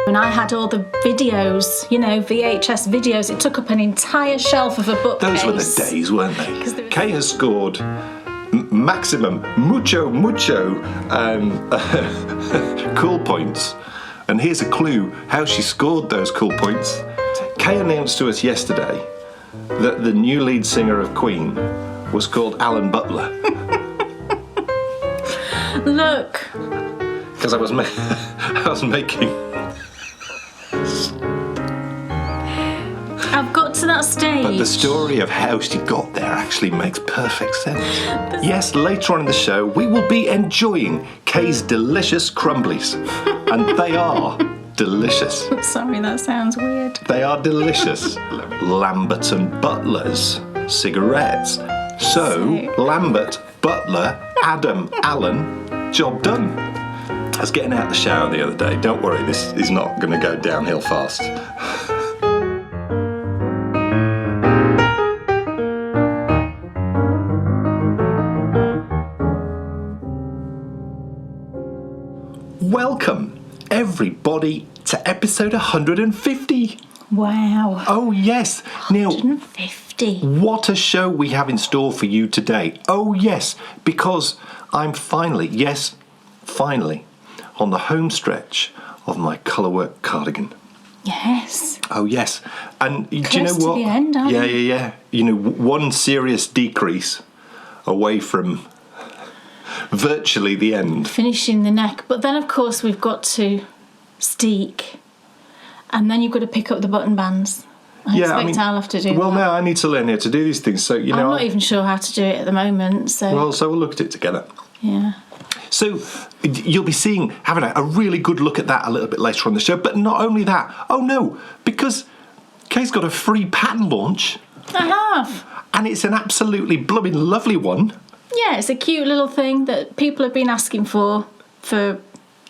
And I had all the videos, you know, VHS videos. It took up an entire shelf of a bookcase. Those were the days, weren't they? Kay has scored maximum, mucho, cool points. And here's a clue how she scored those cool points. Kay announced to us yesterday that the new lead singer of Queen was called Alan Butler. Look. Because I was making... I've got to that stage. But the story of how she got there actually makes perfect sense. Yes, later on in the show, we will be enjoying Kay's delicious crumblies. And they are delicious. Sorry, that sounds weird. They are delicious. Lambert and Butler's cigarettes. So, Lambert, Butler, Adam, Alan, job done. I was getting out the shower the other day. Don't worry, this is not going to go downhill fast. Welcome, everybody, to episode 150. Wow. Oh, yes. 150. Now, what a show we have in store for you today. Oh, yes, because I'm finally, on the home stretch of my colourwork cardigan. Yes. Oh, yes. And do you know Close to what? the end, aren't we? Yeah. You know, one serious decrease away from virtually the end. Finishing the neck. But then, of course, we've got to steek. And then you've got to pick up the button bands. I expect I'll have to do that. Well, no, I need to learn how to do these things. So, you know, I'm not even sure how to do it at the moment. So we'll look at it together. Yeah. So you'll be having a really good look at that a little bit later on the show. But not only that, oh no, because Kay's got a free pattern launch. I have. And it's an absolutely blooming lovely one. Yeah, it's a cute little thing that people have been asking for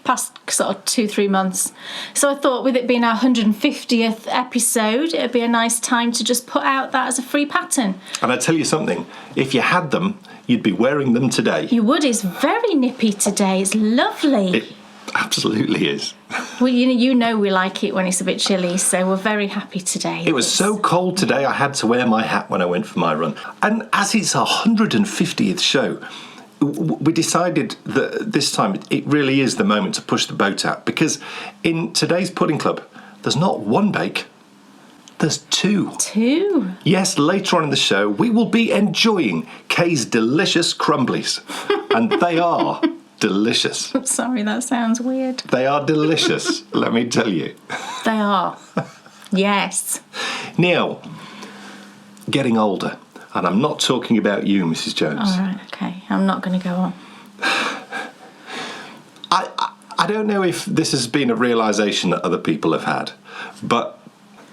past sort of 2-3 months. So I thought with it being our 150th episode, it'd be a nice time to just put out that as a free pattern. And I tell you something, if you had them, you'd be wearing them today. You would. It's very nippy today. It's lovely. It absolutely is. Well, you know we like it when it's a bit chilly, so we're very happy today. It was so cold today, I had to wear my hat when I went for my run. And as it's our 150th show, we decided that this time it really is the moment to push the boat out, because in today's Pudding Club, there's not one bake, there's two. Two? Yes, later on in the show, we will be enjoying Kay's delicious crumblies. And they are delicious. Sorry, that sounds weird. They are delicious, let me tell you. They are. Yes. Now, getting older. And I'm not talking about you, Mrs. Jones. All right, okay. I'm not going to go on. I don't know if this has been a realisation that other people have had, but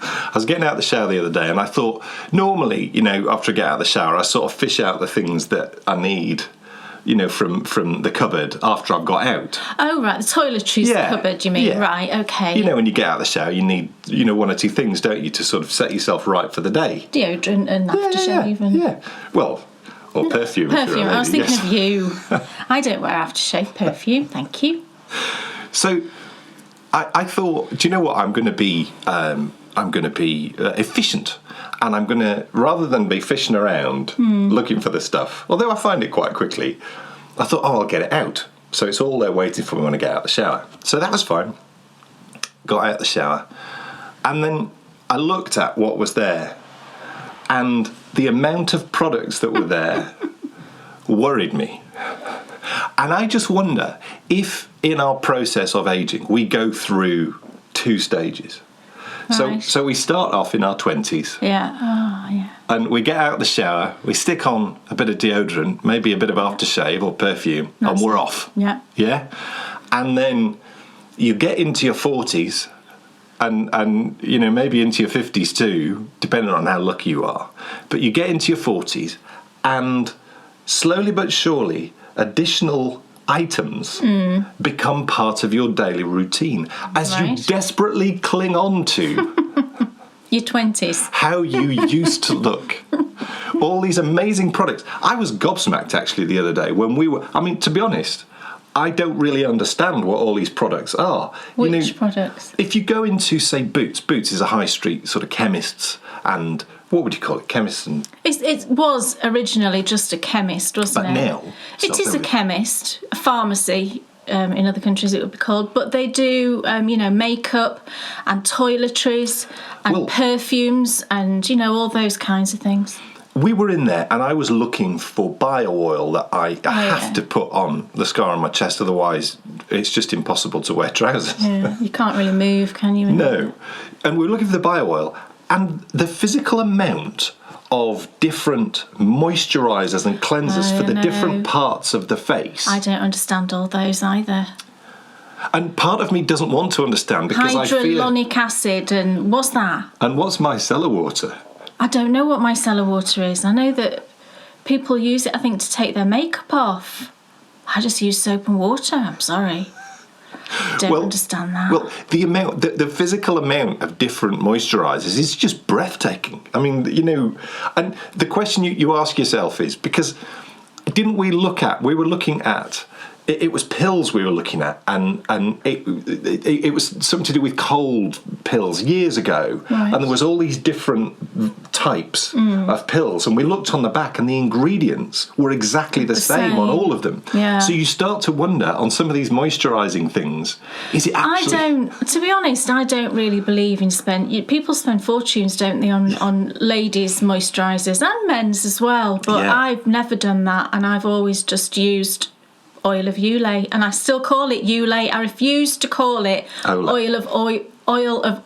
I was getting out of the shower the other day and I thought, normally, you know, after I get out of the shower, I sort of fish out the things that I need, you know, from the cupboard after I've got out. Oh, right, the toiletries cupboard, you mean? Yeah. Right, okay. You know, when you get out of the shower, you need, you know, 1 or 2 things, don't you, to sort of set yourself right for the day. Deodorant and aftershave and... Yeah, well, or perfume. Perfume, I was thinking of you. I don't wear aftershave perfume, thank you. So, I thought, do you know what, I'm going to be efficient. And I'm going to, rather than be fishing around looking for the stuff, although I find it quite quickly, I thought, I'll get it out. So it's all there waiting for me when I get out of the shower. So that was fine. Got out of the shower. And then I looked at what was there. And the amount of products that were there worried me. And I just wonder if in our process of aging, we go through 2 stages. Right. So we start off in our 20s. Yeah. Oh, yeah. And we get out of the shower, we stick on a bit of deodorant, maybe a bit of aftershave or perfume, and we're off. Yeah. Yeah? And then you get into your 40s and you know, maybe into your 50s too, depending on how lucky you are. But you get into your 40s and slowly but surely additional items become part of your daily routine as you desperately cling on to your 20s, how you used to look. All these amazing products. I was gobsmacked actually the other day when we were, I mean, to be honest, I don't really understand what all these products are. Which products? If you go into, say, Boots is a high street sort of chemists and, what would you call it? Chemists and... It was originally just a chemist, wasn't it? But now... It is a chemist, a pharmacy, in other countries it would be called, but they do, makeup and toiletries and perfumes and, all those kinds of things. We were in there and I was looking for bio oil that I have to put on the scar on my chest, otherwise it's just impossible to wear trousers. Yeah, you can't really move, can you? No. And we were looking for the bio oil, and the physical amount of different moisturisers and cleansers for the different parts of the face. I don't understand all those either. And part of me doesn't want to understand because I feel... Hyaluronic acid and what's that? And what's micellar water? I don't know what micellar water is. I know that people use it, I think, to take their makeup off. I just use soap and water. I'm sorry. Don't understand that. Well, the physical amount of different moisturisers is just breathtaking. I mean, and the question you ask yourself is, because we were looking at, it was pills we were looking at, and it was something to do with cold pills years ago, right. And there was all these different types of pills, and we looked on the back, and the ingredients were exactly the same on all of them. Yeah. So you start to wonder on some of these moisturising things, is it actually... To be honest, I don't really believe in people spend fortunes, don't they, on ladies' moisturisers and men's as well, but I've never done that, and I've always just used oil of Olay, and I still call it Olay. I refuse to call it oil of Olay.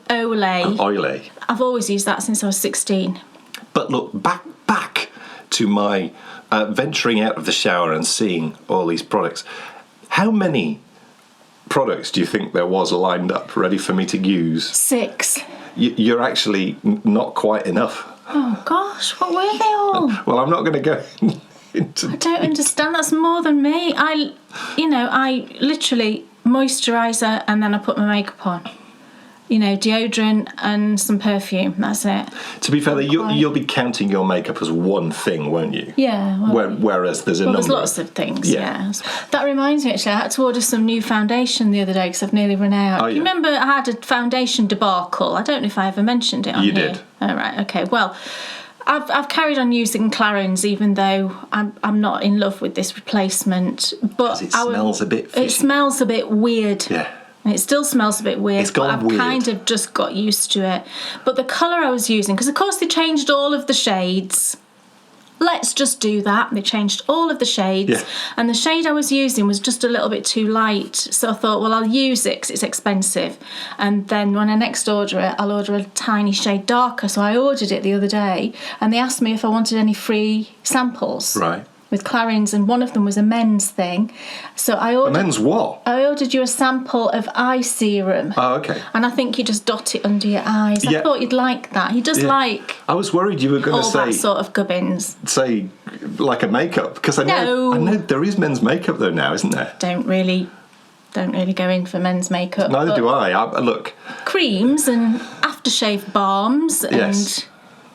Olay. I've always used that since I was 16. But look, back to my venturing out of the shower and seeing all these products. How many products do you think there was lined up ready for me to use? 6. You're actually not quite enough. Oh gosh, what were they all? Well, I'm not going to go... I don't understand. That's more than me. I literally moisturiser and then I put my makeup on. Deodorant and some perfume. That's it. To be fair, you'll be counting your makeup as one thing, won't you? Yeah. Whereas there's a number. There's lots of things. Yeah. That reminds me, actually, I had to order some new foundation the other day because I've nearly run out. Oh, You remember I had a foundation debacle? I don't know if I ever mentioned it on here. You did. Oh, right. Okay. Well, I've carried on using Clarins even though I'm not in love with this replacement. But it smells a bit fishy. It smells a bit weird. Yeah. And it still smells a bit weird. It's gone I've weird. kind of just got used to it. But the colour I was using, because of course they changed all of the shades. Let's just do that. They changed all of the shades. Yeah. And the shade I was using was just a little bit too light. So I thought, well, I'll use it because it's expensive. And then when I next order it, I'll order a tiny shade darker. So I ordered it the other day. And they asked me if I wanted any free samples. Right. With Clarins, and one of them was a men's thing. So I ordered... A men's what? I ordered you a sample of eye serum. Oh, okay. And I think you just dot it under your eyes. Yeah. I thought you'd like that. He does like... I was worried you were going to all that sort of gubbins. say like a makeup, because I know there is men's makeup though now, isn't there? Don't really go in for men's makeup. Neither do I. Look, creams and aftershave balms and yes.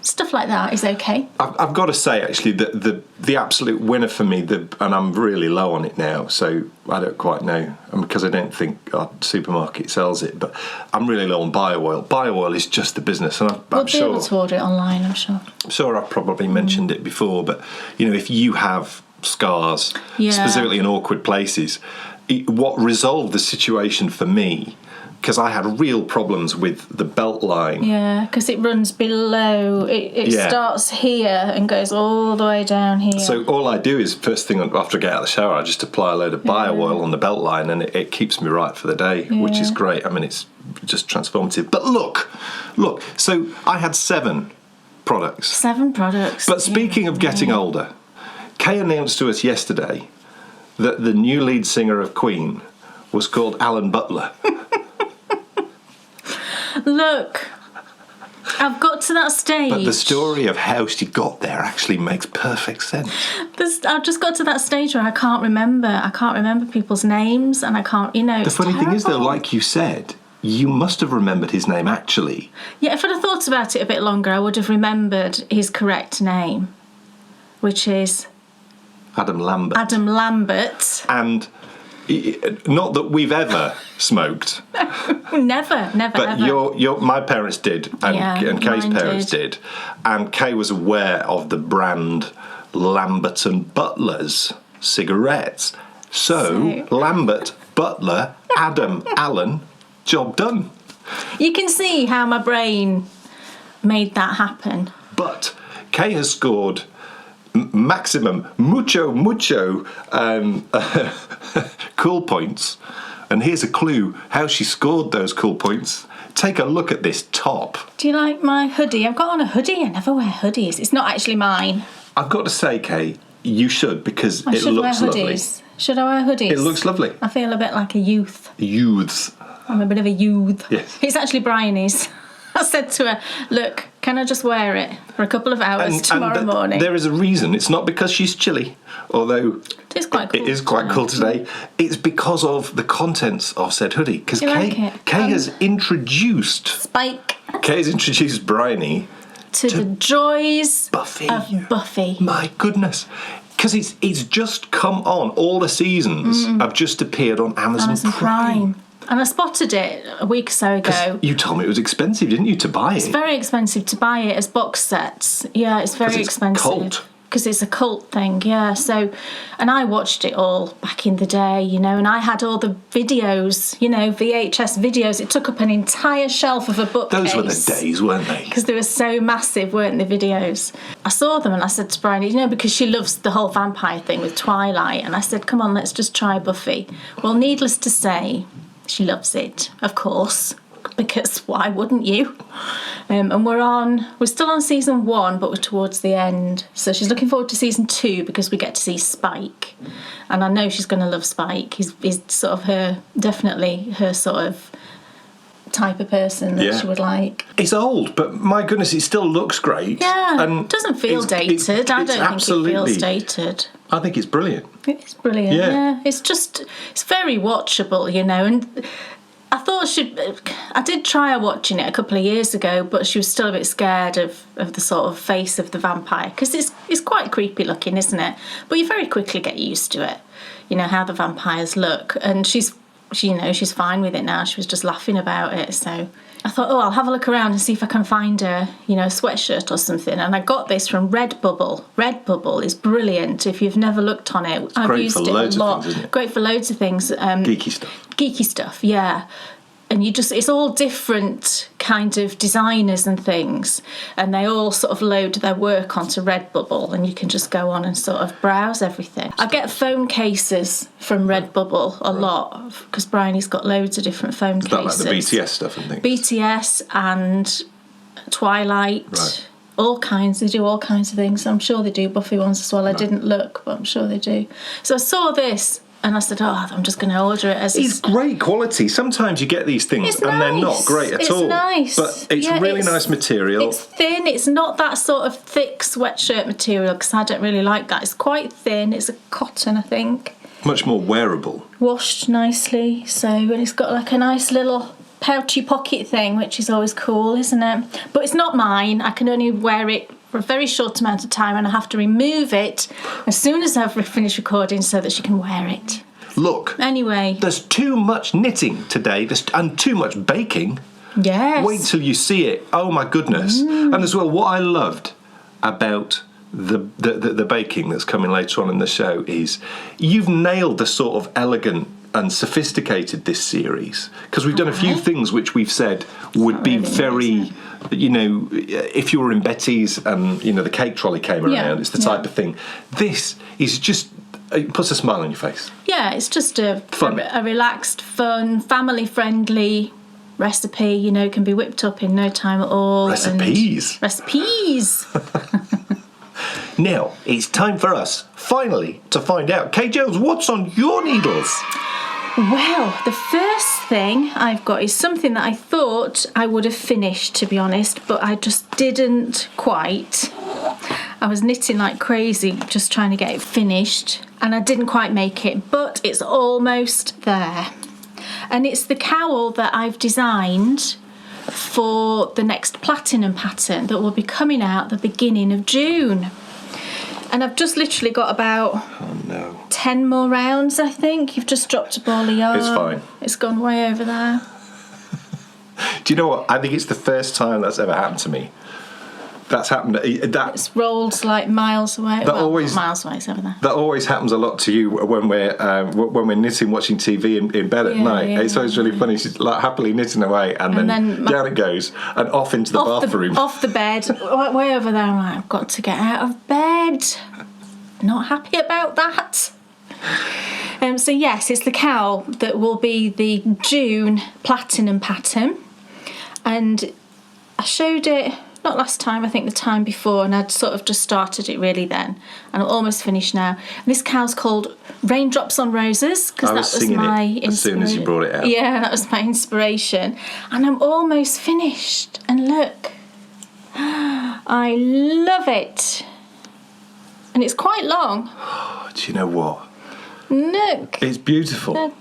stuff like that is okay. I've got to say, actually, that the absolute winner for me, and I'm really low on it now, so I don't quite know, because I don't think our supermarket sells it, but I'm really low on bio oil. Bio oil is just the business, and I'm sure... We'll be able to order it online, I'm sure. I'm sure I've probably mentioned it before, but, if you have scars, specifically in awkward places, what resolved the situation for me... because I had real problems with the belt line. Yeah, because it runs below. It starts here and goes all the way down here. So all I do is, first thing after I get out of the shower, I just apply a load of bio oil on the belt line, and it keeps me right for the day, which is great. I mean, it's just transformative. But look. So I had 7 products. 7 products. But speaking of getting older, Kay announced to us yesterday that the new lead singer of Queen was called Alan Butler. Look, I've got to that stage. But the story of how she got there actually makes perfect sense. I've just got to that stage where I can't remember people's names, and I can't, The funny thing is, though, like you said, you must have remembered his name, actually. Yeah, if I'd have thought about it a bit longer, I would have remembered his correct name, which is... Adam Lambert. Adam Lambert. And Not that we've ever smoked. Never, But ever. my parents did, and Kay's mine parents did. And Kay was aware of the brand Lambert and Butler's cigarettes. So Lambert, Butler, Adam, Allen, job done. You can see how my brain made that happen. But Kay has scored maximum mucho cool points. And here's a clue how she scored those cool points. Take a look at this top. Do you like my hoodie? I've got on a hoodie. I never wear hoodies. It's not actually mine. I've got to say, Kay, you should, because I it should looks wear lovely. hoodies. Should I wear hoodies? It looks lovely. I feel a bit like a youth. Youths. I'm a bit of a youth. Yes. It's actually Bryony's. I said to her, look, can I just wear it for a couple of hours tomorrow morning? There is a reason. It's not because she's chilly, although it is quite cool. It is quite cool today. It's because of the contents of said hoodie. Because Kay has introduced... Spike. Kay's introduced Bryony to the joys Buffy. of Buffy. My goodness. Because it's just come on. All the seasons have just appeared on Amazon Prime. And I spotted it a week or so ago. You told me it was expensive, didn't you, to buy it? It's very expensive to buy it as box sets. Yeah, it's very expensive. Cult. Because it's a cult thing, yeah. So, and I watched it all back in the day, you know, and I had all the videos, you know, VHS videos. It took up an entire shelf of a bookcase. Those were the days, weren't they? Because they were so massive, weren't the videos? I saw them and I said to Bryony, you know, because she loves the whole vampire thing with Twilight, and I said, come on, let's just try Buffy. Well, needless to say, she loves it, of course, because why wouldn't you? And we're still on season 1, but we're towards the end. So she's looking forward to season 2 because we get to see Spike. And I know she's going to love Spike. He's sort of definitely her sort of type of person that she would like. It's old, but my goodness, it still looks great. Yeah, and it doesn't feel dated. I don't think it feels dated. I think it's brilliant. It's brilliant, yeah. It's very watchable, you know, and I thought I did try watching it a couple of years ago, but she was still a bit scared of the sort of face of the vampire, because it's quite creepy looking, isn't it? But you very quickly get used to it, you know, how the vampires look, and she's fine with it now. She was just laughing about it, so I thought, I'll have a look around and see if I can find a sweatshirt or something. And I got this from Redbubble. Redbubble is brilliant. If you've never looked on it, I've used it a lot. Things, isn't it? Great for loads of things. Geeky stuff, yeah. And it's all different kind of designers and things, and they all sort of load their work onto Redbubble, and you can just go on and sort of browse everything. I get phone cases from Redbubble a lot, because Bryony's got loads of different phone cases. Is that like the BTS stuff and things? BTS and Twilight. Right. All kinds. They do all kinds of things. I'm sure they do Buffy ones as well. I didn't look, but I'm sure they do. So I saw this, and I said, I'm just going to order it as It's great quality. Sometimes you get these things and they're not great at all. It's nice. But it's really nice material. It's thin. It's not that sort of thick sweatshirt material, because I don't really like that. It's quite thin. It's a cotton, I think. Much more wearable. Washed nicely. And it's got like a nice little pouchy pocket thing, which is always cool, isn't it? But it's not mine. I can only wear it for a very short amount of time, and I have to remove it as soon as I've finished recording so that she can wear it. Look. Anyway. There's too much knitting today and too much baking. Yes. Wait till you see it. Oh my goodness. And as well, what I loved about the baking that's coming later on in the show is you've nailed the sort of elegant and sophisticated this series, because we've done a few things which we've said would be really very, if you were in Betty's and the cake trolley came around, it's the type of thing. This is just, it puts a smile on your face. Yeah, it's just a relaxed, fun, family-friendly recipe. Can be whipped up in no time at all. Recipes. Now, it's time for us, finally, to find out. Kay Jones, what's on your needles? Well, the first thing I've got is something that I thought I would have finished, to be honest, but I just didn't quite. I was knitting like crazy, just trying to get it finished, and I didn't quite make it, but it's almost there. And it's the cowl that I've designed for the next platinum pattern that will be coming out the beginning of June. And I've just literally got about 10 more rounds, I think. You've just dropped a ball of yarn. It's fine. It's gone way over there. Do you know what? I think it's the first time that's ever happened to me. That's happened. It's rolled like miles away. Not miles away. It's over there. That always happens a lot to you when we're knitting, watching TV in bed at night. Yeah. It's always really funny. She's like happily knitting away, and then down it goes, and off into the bathroom. Off the bed, way over there. I'm like, I've got to get out of bed. Not happy about that. So yes, it's the cowl that will be the June platinum pattern, and I showed it. Not last time, I think the time before, and I'd sort of just started it really then, and I'm almost finished now. And this cow's called Raindrops on Roses, because that was my inspiration. As soon as you brought it out. Yeah, that was my inspiration. And I'm almost finished, and look, I love it. And it's quite long. Do you know what? Look. It's beautiful.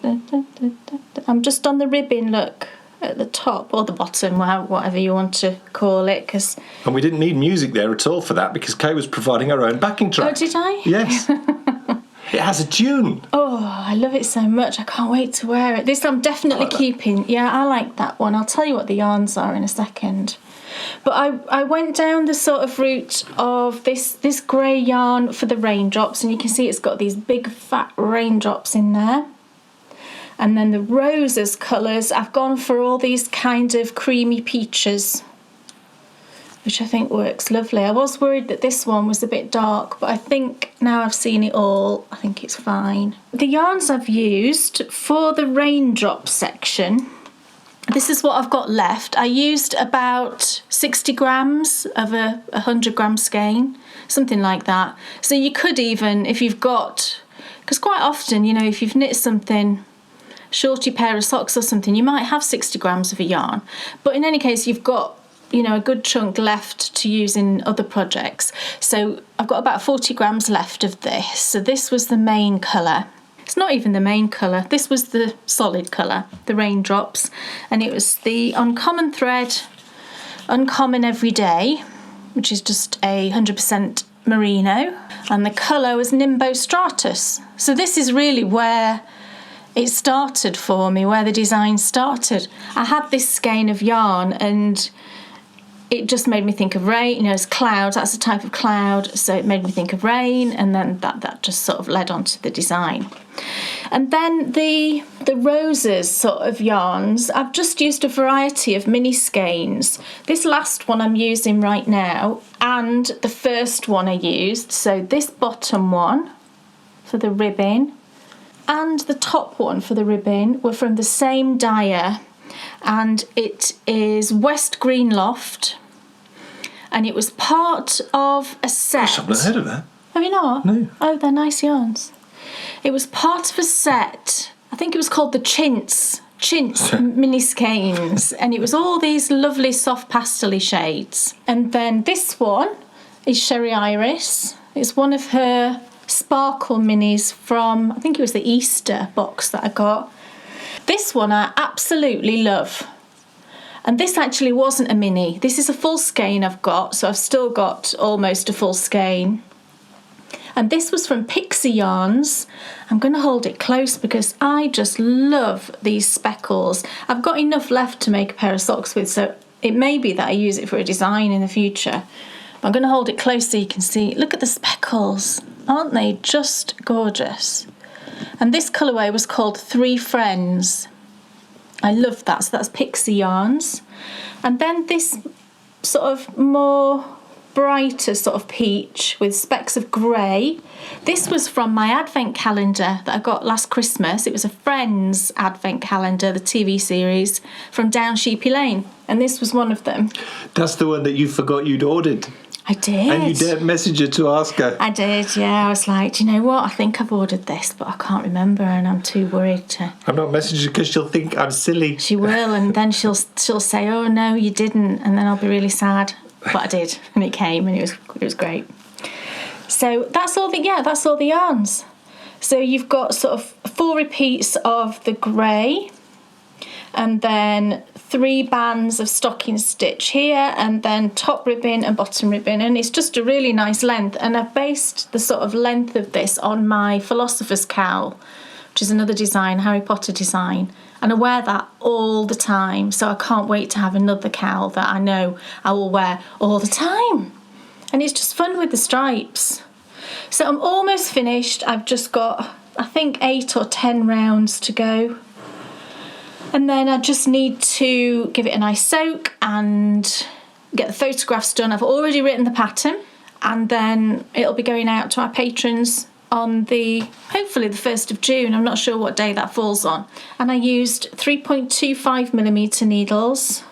I'm just on the ribbon, look. At the top or the bottom, whatever you want to call it, and we didn't need music there at all for that because Kay was providing her own backing track. Oh, did I? Yes. It has a tune. Oh, I love it so much. I can't wait to wear it. This I'm definitely keeping. Yeah, I like that one. I'll tell you what the yarns are in a second. But I went down the sort of route of this grey yarn for the raindrops, and you can see it's got these big fat raindrops in there. And then the roses colours, I've gone for all these kind of creamy peaches, which I think works lovely. I was worried that this one was a bit dark, but I think now I've seen it all, I think it's fine. The yarns I've used for the raindrop section, this is what I've got left. I used about 60 grams of a 100 gram skein, something like that. So you could even, if you've got, because quite often, if you've knit something, shorty pair of socks or something, you might have 60 grams of a yarn, but in any case you've got a good chunk left to use in other projects. So I've got about 40 grams left of this. So this was the main colour. It's not even the main colour, this was the solid colour, the raindrops, and it was the Uncommon thread, Uncommon Everyday, which is just a 100% merino, and the colour was Nimbo Stratus. So this is really where it started for me, where the design started. I had this skein of yarn and it just made me think of rain. It's clouds, that's a type of cloud, so it made me think of rain, and then that just sort of led on to the design. And then the roses sort of yarns, I've just used a variety of mini skeins. This last one I'm using right now, and the first one I used, so this bottom one for the ribbon, and the top one for the ribbon were from the same dyer, and it is West Green Loft, and it was part of a set. Gosh, I've not heard of that. Have you not? No. Oh, they're nice yarns. It was part of a set, I think it was called the Chintz mini skeins, and it was all these lovely soft pastel-y shades. And then this one is Sherry Iris. It's one of her sparkle minis from, I think it was the Easter box that I got. This one I absolutely love, and this actually wasn't a mini, this is a full skein I've got, so I've still got almost a full skein. And this was from Pixie Yarns. I'm going to hold it close because I just love these speckles. I've got enough left to make a pair of socks with, so it may be that I use it for a design in the future. But I'm going to hold it close so you can see. Look at the speckles. Aren't they just gorgeous? And this colourway was called Three Friends. I love that. So that's Pixie Yarns. And then this sort of more brighter sort of peach with specks of grey. This was from my advent calendar that I got last Christmas. It was a Friends advent calendar, the TV series from Down Sheepy Lane. And this was one of them. That's the one that you forgot you'd ordered. I did. And you didn't message her to ask her. I did, yeah. I was like, do you know what? I think I've ordered this, but I can't remember, and I'm too worried to. I'm not messaging her because she'll think I'm silly. She will, and then she'll say, oh no, you didn't, and then I'll be really sad. But I did, and it came, and it was great. So that's all the yarns. So you've got sort of 4 repeats of the grey, and then 3 bands of stocking stitch here, and then top ribbon and bottom ribbon, and it's just a really nice length. And I've based the sort of length of this on my Philosopher's Cowl, which is another design, Harry Potter design, and I wear that all the time, so I can't wait to have another cowl that I know I will wear all the time. And it's just fun with the stripes. So I'm almost finished. I've just got, I think, 8 or 10 rounds to go. And then I just need to give it a nice soak and get the photographs done. I've already written the pattern, and then it'll be going out to our patrons on hopefully the 1st of June. I'm not sure what day that falls on. And I used 3.25mm needles.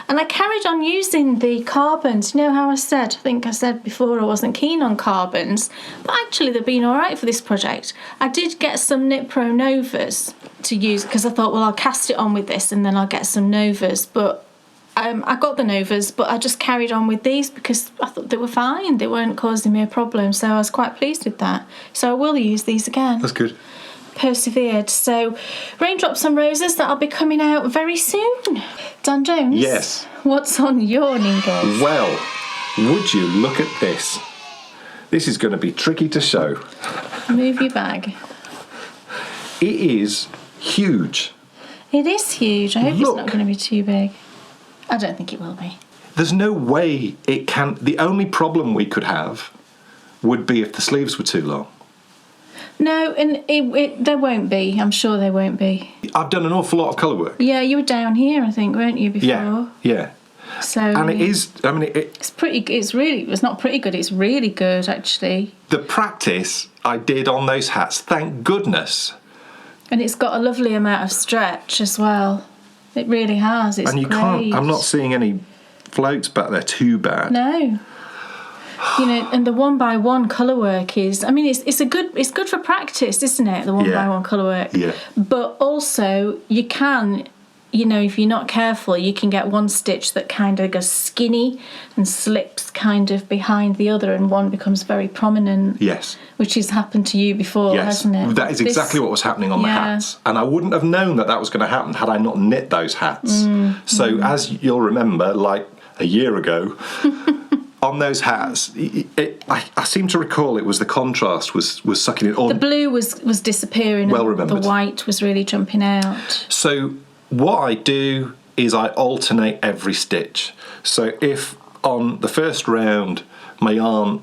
And I carried on using the carbons. You know how I think I said before I wasn't keen on carbons, but actually they've been all right for this project. I did get some Knit Pro Novas to use because I thought, well, I'll cast it on with this and then I'll get some Novas. But I got the Novas, but I just carried on with these because I thought they were fine. They weren't causing me a problem, so I was quite pleased with that. So I will use these again. That's good. Persevered. So Raindrops and Roses, that'll be coming out very soon. Dan Jones? Yes. What's on your needles? Well, would you look at this? This is going to be tricky to show. Move your bag. It is huge. It is huge. I hope Look. it's not going to be too big. I don't think it will be. There's no way it can. The only problem we could have would be if the sleeves were too long. No, and there won't be. I'm sure there won't be. I've done an awful lot of colour work. Yeah, you were down here, I think, weren't you, before? Yeah. So And it is, I mean, it's pretty. It's not pretty good. It's really good, actually. the practice I did on those hats, thank goodness. And it's got a lovely amount of stretch as well. It really has. It's And you great. can't, I'm not seeing any floats back there too bad. No. You know, and the 1x1 colour work is, I mean, it's good for practice, isn't it? The 1x1 colour work. Yeah. But also, you can, you know, if you're not careful, you can get one stitch that kind of goes skinny and slips kind of behind the other, and one becomes very prominent. Yes. Which has happened to you before, Yes, hasn't it? that is exactly what was happening on the Yeah. hats. And I wouldn't have known that was going to happen had I not knit those hats. So as you'll remember, like a year ago, on those hats, I seem to recall it was the contrast was sucking it on. The blue was disappearing. Well and remembered. the white was really jumping out. So what I do is I alternate every stitch. So if on the first round my yarn,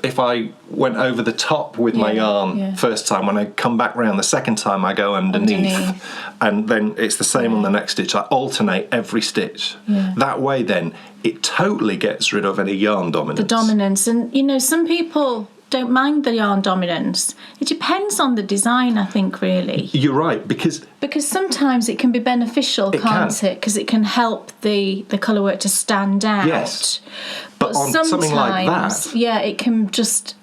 if I went over the top with my yarn first time, when I come back round the second time I go underneath. And then it's the same on the next stitch. I alternate every stitch. That way then it totally gets rid of any yarn dominance. The dominance. And, you know, some people don't mind the yarn dominance. It depends on the design, I think, really. You're right, because sometimes it can be beneficial, can't it? Because it can help the colour work to stand out. Yes. But on something like that, yeah, it can just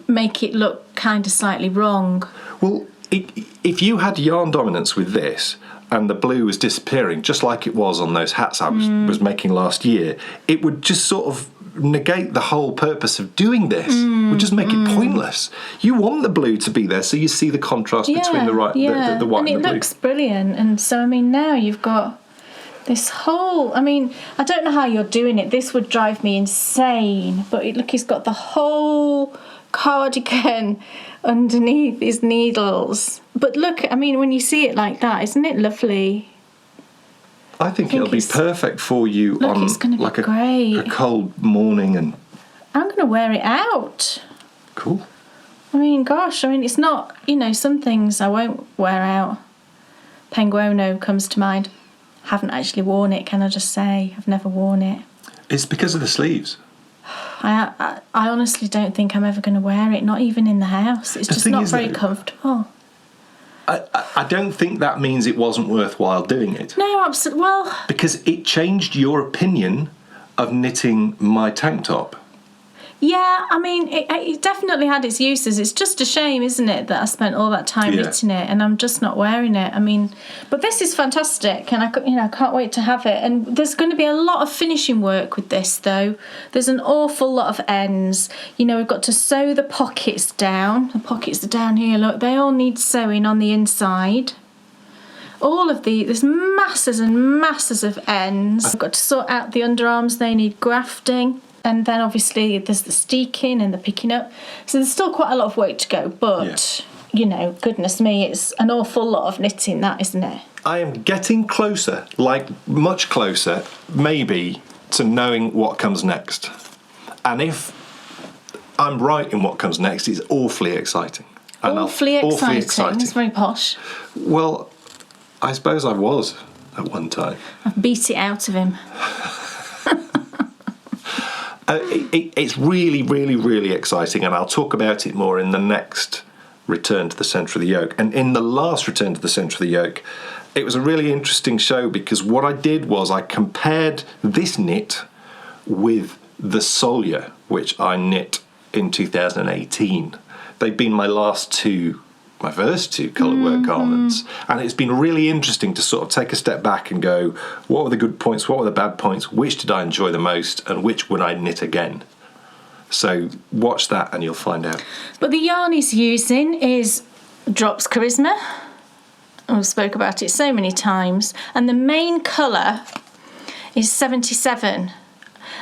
make it look kind of slightly wrong. well, if you had yarn dominance with this and the blue was disappearing, just like it was on those hats I was making last year, it would just sort of negate the whole purpose of doing this. It would just make it pointless. You want the blue to be there so you see the contrast between the white and the blue. And it looks brilliant. And so, I mean, now you've got this whole, I mean, I don't know how you're doing it. This would drive me insane. But look, he's got the whole cardigan underneath his needles. But look, I mean, when you see it like that, isn't it lovely? I think it'll be perfect for you on it's gonna be like great. a cold morning. And I'm going to wear it out. cool. I mean, gosh, I mean, it's not, you know, some things I won't wear out. Penguono comes to mind. Haven't actually worn it, can I just say? I've never worn it. It's because of the sleeves. I honestly don't think I'm ever going to wear it, not even in the house. It's just not very comfortable. I don't think that means it wasn't worthwhile doing it. No, absolutely. Well, Because it changed your opinion of knitting my tank top. yeah, I mean, it definitely had its uses. It's just a shame, isn't it, that I spent all that time knitting it and I'm just not wearing it. I mean, but this is fantastic, and I can't wait to have it. And there's going to be a lot of finishing work with this, though. There's an awful lot of ends. You know, we've got to sew the pockets down. The pockets are down here. Look, they all need sewing on the inside. all of there's masses and masses of ends. I've got to sort out the underarms, they need grafting. And then obviously there's the steeking and the picking up. So there's still quite a lot of work to go. But, you know, goodness me, it's an awful lot of knitting, that, isn't it? I am getting closer, like much closer, maybe, to knowing what comes next. And if I'm right in what comes next, it's awfully exciting. Awfully exciting. It's very posh. Well, I suppose I was at one time. I've beat it out of him. It's really, really, really exciting, and I'll talk about it more in the next Return to the Centre of the Yoke. And in the last Return to the Centre of the Yoke, it was a really interesting show because what I did was I compared this knit with the Solia, which I knit in 2018. They've been my first two colour work garments, and it's been really interesting to sort of take a step back and go, what were the good points, what were the bad points, which did I enjoy the most, and which would I knit again? So watch that and you'll find out. But the yarn he's using is Drops Charisma. I've spoke about it so many times, and the main colour is 77.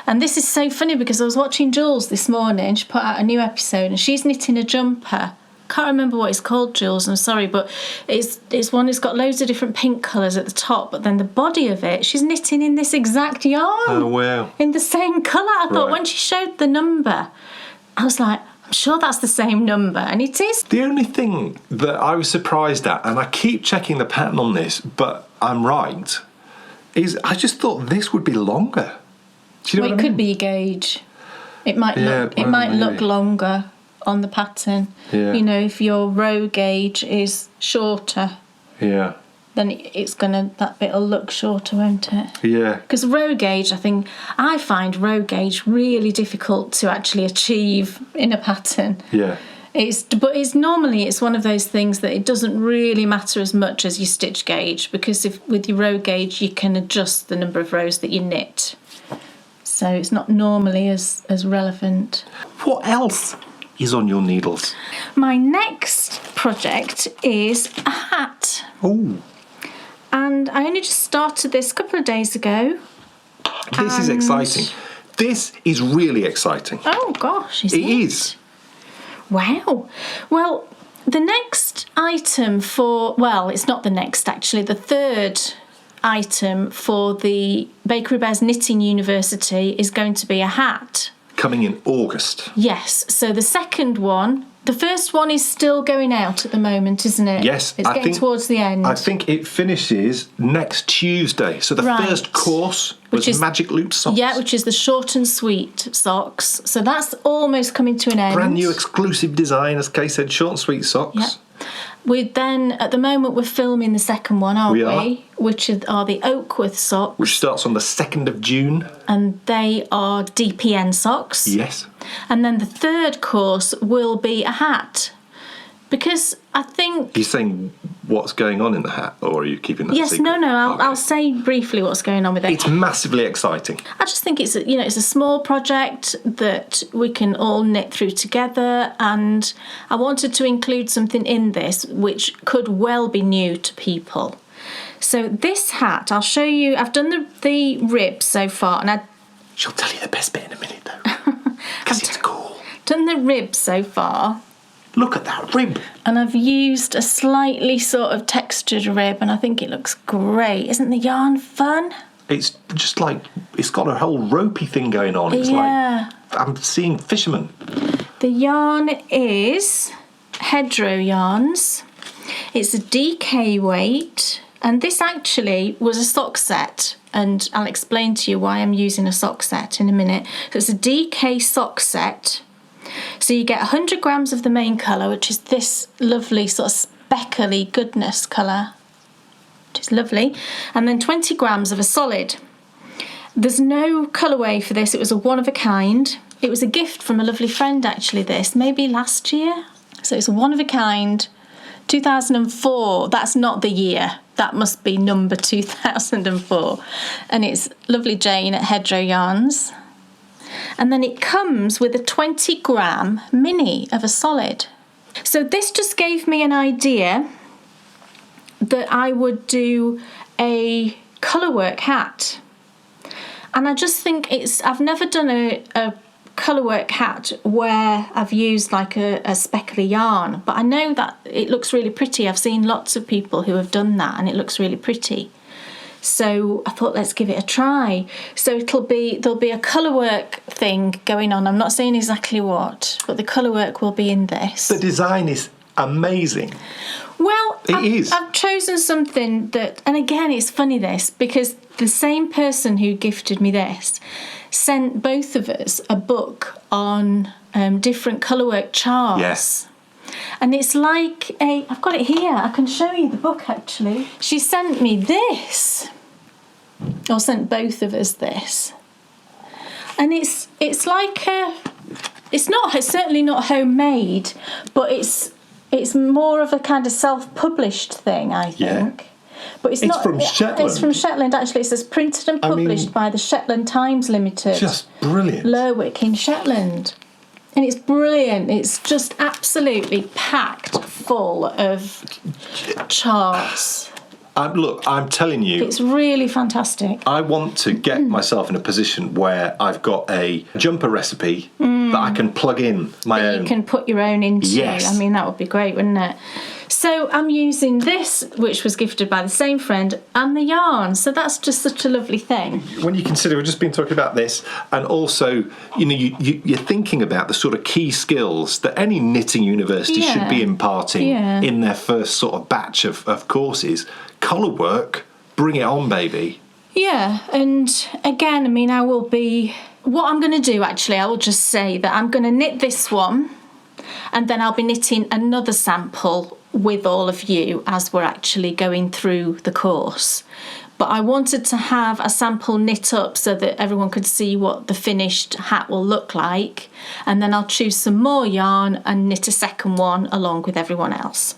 And this is so funny because I was watching Jules this morning. She put out a new episode and she's knitting a jumper. Can't remember what it's called, Jules, I'm sorry, but it's one that's got loads of different pink colours at the top, but then the body of it, she's knitting in this exact yarn. Oh, wow. In the same colour. I thought when she showed the number, I was like, I'm sure that's the same number, and it is. The only thing that I was surprised at, and I keep checking the pattern on this, but I'm right, is I just thought this would be longer. Do you know what I mean? Could be gauge. It might look longer on the pattern. Yeah. You know, if your row gauge is shorter, then that bit'll look shorter, won't it? Yeah. Because row gauge, I find row gauge really difficult to actually achieve in a pattern. Yeah. It's normally one of those things that it doesn't really matter as much as your stitch gauge, because if with your row gauge you can adjust the number of rows that you knit. So it's not normally as relevant. What else is on your needles? My next project is a hat. Oh. And I only just started this a couple of days ago. This is exciting. This is really exciting. Oh gosh, is it? It is. Wow. Well, the next item it's not the next actually, the third item for the Bakery Bears Knitting University is going to be a hat. Coming in August. Yes, so the first one is still going out at the moment, isn't it? Yes. It's getting towards the end. I think it finishes next Tuesday. So the first course was Magic Loop socks. Yeah, which is the short and sweet socks. So that's almost coming to an end. Brand new exclusive design, as Kay said, short and sweet socks. Yeah. At the moment, we're filming the second one, aren't we? Which are the Oakworth socks. Which starts on the 2nd of June. And they are DPN socks. Yes. And then the third course will be a hat. Because I think... You're saying what's going on in the hat, or are you keeping that secret? No, I'll say briefly what's going on with it. It's massively exciting. I just think it's a small project that we can all knit through together, and I wanted to include something in this which could well be new to people. So this hat, I'll show you. I've done the rib so far, and she'll tell you the best bit in a minute though, because it's cool. Done the rib so far. Look at that rib. And I've used a slightly sort of textured rib, and I think it looks great. Isn't the yarn fun? It's just like, it's got a whole ropey thing going on. It's like, I'm seeing fishermen. The yarn is Hedgerow yarns. It's a DK weight, and this actually was a sock set, and I'll explain to you why I'm using a sock set in a minute. So it's a DK sock set. So you get 100 grams of the main colour, which is this lovely sort of speckly goodness colour, which is lovely, and then 20 grams of a solid. There's no colourway for this. It was a one of a kind. It was a gift from a lovely friend actually, this, maybe last year. So it's a one of a kind, 2004. That's not the year. That must be number 2004. And it's lovely Jane at Hedgerow Yarns. And then it comes with a 20 gram mini of a solid. So this just gave me an idea that I would do a colourwork hat. And I just think I've never done a colourwork hat where I've used like a speckly yarn, but I know that it looks really pretty. I've seen lots of people who have done that and it looks really pretty. So I thought, let's give it a try. So there'll be a colourwork thing going on. I'm not saying exactly what, but the colourwork will be in this. The design is amazing. Well, is. I've chosen something that, and again, it's funny this, because the same person who gifted me this sent both of us a book on different colourwork charts. Yes. And it's like I've got it here. I can show you the book, actually. She sent me this, or sent both of us this. And it's like it's certainly not homemade, but it's more of a kind of self-published thing, I think. Yeah. But it's not from Shetland. It's from Shetland, actually. It says printed and published by the Shetland Times Limited. Just brilliant. Lerwick in Shetland. And it's brilliant. It's just absolutely packed full of charts. Look, I'm telling you, it's really fantastic. I want to get myself in a position where I've got a jumper recipe that I can plug in my own. You can put your own into. Yes. I mean, that would be great, wouldn't it? So I'm using this, which was gifted by the same friend, and the yarn. So that's just such a lovely thing. When you consider, we've just been talking about this, and also, you're thinking about the sort of key skills that any knitting university should be imparting in their first sort of batch of courses. Colour work, bring it on, baby. Yeah, and again, I mean, what I'm going to do, actually, I will just say that I'm going to knit this one, and then I'll be knitting another sample with all of you as we're actually going through the course. But I wanted to have a sample knit up so that everyone could see what the finished hat will look like, and then I'll choose some more yarn and knit a second one along with everyone else.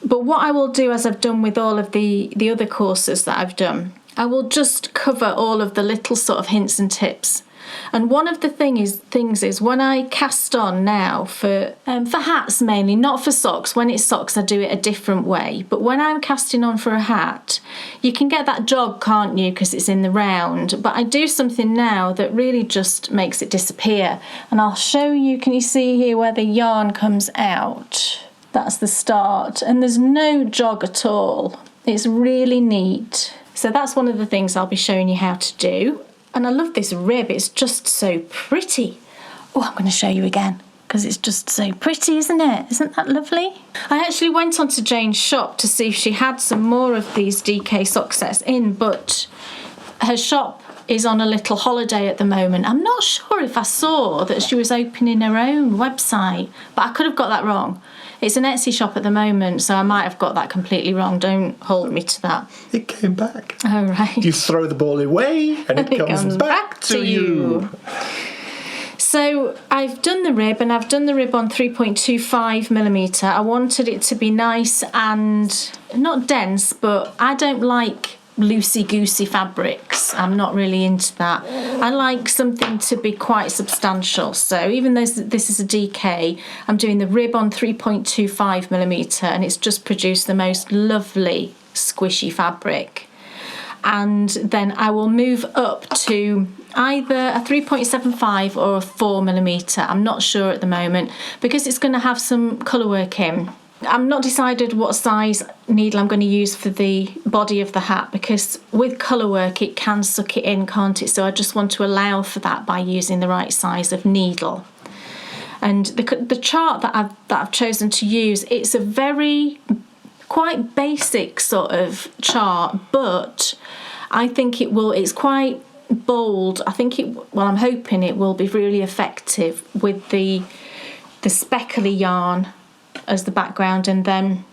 But what I will do, as I've done with all of the other courses that I've done, I will just cover all of the little sort of hints and tips. And one of the things is when I cast on now for hats mainly, not for socks. When it's socks, I do it a different way. But when I'm casting on for a hat, you can get that jog, can't you? Because it's in the round. But I do something now that really just makes it disappear. And I'll show you. Can you see here where the yarn comes out? That's the start. And there's no jog at all. It's really neat. So that's one of the things I'll be showing you how to do. And I love this rib, it's just so pretty. Oh, I'm going to show you again, because it's just so pretty, isn't it? Isn't that lovely? I actually went onto Jane's shop to see if she had some more of these DK sock sets in, but her shop is on a little holiday at the moment. I'm not sure if I saw that she was opening her own website, but I could have got that wrong. It's an Etsy shop at the moment, so I might have got that completely wrong. Don't hold me to that. It came back. Oh, right. You throw the ball away and it comes back to you. So I've done the rib, and I've done the rib on 3.25mm. I wanted it to be nice and not dense, but I don't like loosey-goosey fabrics. I'm not really into that. I like something to be quite substantial. So even though this is a DK, I'm doing the rib on 3.25mm, and it's just produced the most lovely squishy fabric. And then I will move up to either a 3.75 or a 4mm. I'm not sure at the moment, because it's going to have some colour work in. I'm not decided what size needle I'm going to use for the body of the hat, because with colour work it can suck it in, can't it? So I just want to allow for that by using the right size of needle. And the chart that I've chosen to use, it's a very quite basic sort of chart, but I think it's quite bold. I'm hoping it will be really effective with the speckly yarn as the background, and then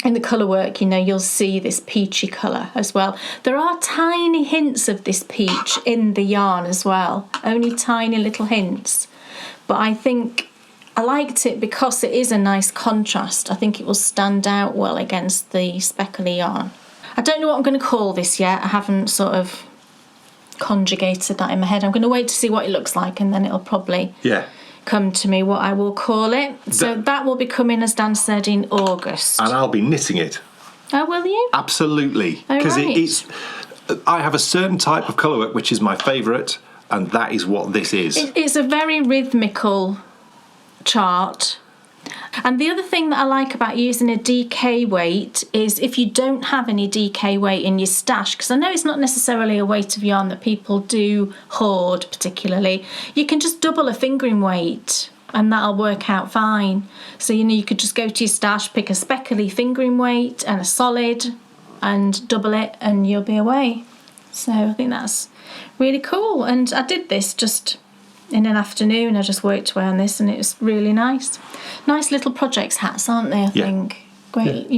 in the colour work, you'll see this peachy colour as well. There are tiny hints of this peach in the yarn as well, only tiny little hints, but I think I liked it because it is a nice contrast. I think it will stand out well against the speckly yarn. I don't know what I'm going to call this yet. I haven't sort of conjugated that in my head. I'm going to wait to see what it looks like, and then it'll probably come to me what I will call it. So that will be coming, as Dan said, in August. And I'll be knitting it. Oh, will you? Absolutely. Oh, Because right. I have a certain type of colour work which is my favourite, and that is what this is. It's a very rhythmical chart. And the other thing that I like about using a DK weight is if you don't have any DK weight in your stash, because I know it's not necessarily a weight of yarn that people do hoard particularly, you can just double a fingering weight and that'll work out fine. So, you could just go to your stash, pick a speckly fingering weight and a solid and double it and you'll be away. So I think that's really cool. And I did this just in an afternoon. I just worked away on this and it was really nice. Nice little projects hats, aren't they, I think? Great,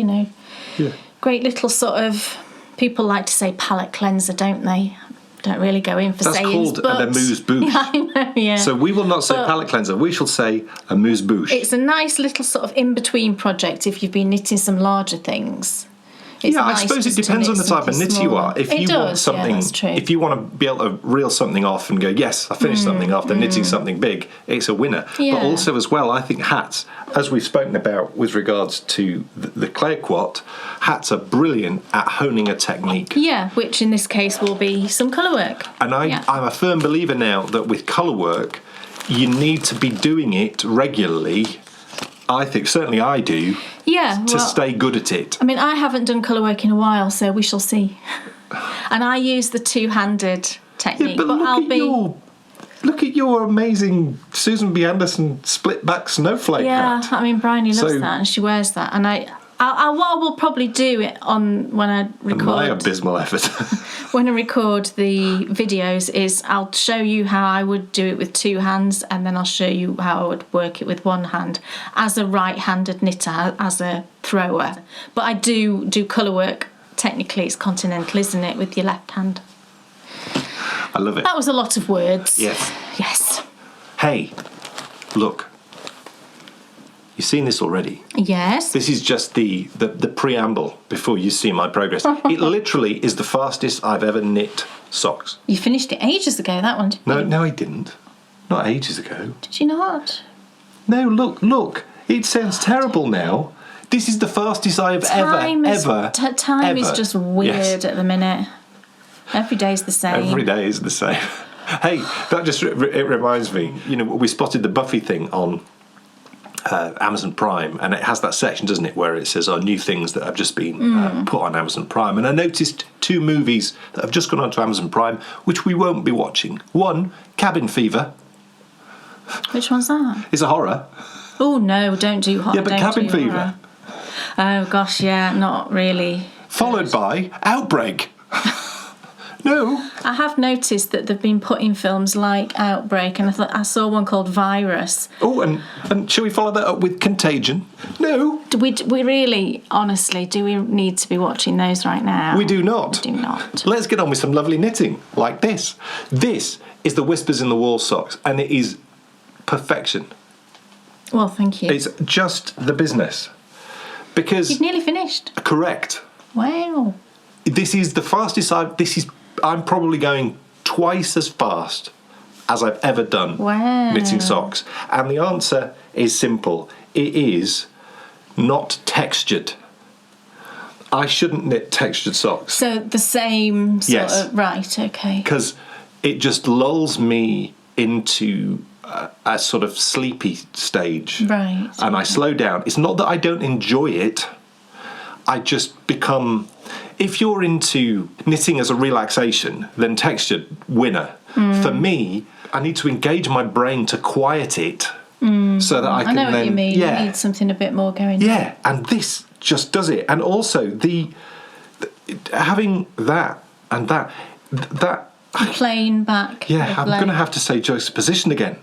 great little sort of, people like to say palette cleanser, don't they? Don't really go in for That's sayings, called but an amuse-bouche. I know, yeah. So we will not say palette cleanser, we shall say amuse-bouche. It's a nice little sort of in-between project if you've been knitting some larger things. It's I nice suppose it just to depends knit on the type of something knit you smaller. are. If It you does, want something, that's true. if you want to be able to reel something off and go, yes, I finished something after knitting something big, it's a winner. Yeah. But also as well, I think hats, as we've spoken about with regards to the clay quat, hats are brilliant at honing a technique. Yeah, which in this case will be some colour work. And I'm a firm believer now that with colour work, you need to be doing it regularly. I think, certainly I do, to stay good at it. I mean, I haven't done colour work in a while, so we shall see. And I use the two-handed technique, but look at your amazing Susan B. Anderson split-back snowflake hat. I mean, Bryony loves that, and she wears that. And what I will probably do it on when I record. My abysmal effort. When I record the videos, is I'll show you how I would do it with two hands, and then I'll show you how I would work it with one hand as a right-handed knitter, as a thrower. But I do colour work. Technically, it's continental, isn't it, with your left hand? I love it. That was a lot of words. Yes. Yes. Hey, look. You've seen this already. Yes. This is just the preamble before you see my progress. It literally is the fastest I've ever knit socks. You finished it ages ago, that one, didn't you? No, I didn't. Not ages ago. Did you not? No, look. It sounds terrible now. This is the fastest I have Time ever. is just weird at the minute. Every day's the same. Every day is the same. Hey, that just it reminds me. We spotted the Buffy thing on Amazon Prime, and it has that section, doesn't it, where it says new things that have just been put on Amazon Prime. And I noticed 2 movies that have just gone onto Amazon Prime, which we won't be watching. One, Cabin Fever. Which one's that? It's a horror. Oh no, don't do horror. Yeah, but Cabin Fever. Oh gosh, yeah, not really. Followed by Outbreak. No. I have noticed that they've been putting films like Outbreak, and I saw one called Virus. Oh, and shall we follow that up with Contagion? No. Do we really, honestly, do we need to be watching those right now? We do not. We do not. Let's get on with some lovely knitting, like this. This is the Whispers in the Wall socks, and it is perfection. Well, thank you. It's just the business. Because... You've nearly finished. Correct. Wow. This is the fastest I'm probably going twice as fast as I've ever done knitting socks. And the answer is simple. It is not textured. I shouldn't knit textured socks. So the same sort of... Right, okay. Because it just lulls me into a sort of sleepy stage. Right. And I slow down. It's not that I don't enjoy it. I just become... If you're into knitting as a relaxation, then textured, winner. For me, I need to engage my brain to quiet it so that I can then... I know what you mean. Yeah. You need something a bit more going on. Yeah, and this just does it. And also, the having that and that... Plain back. Yeah, I'm going to have to say juxtaposition again.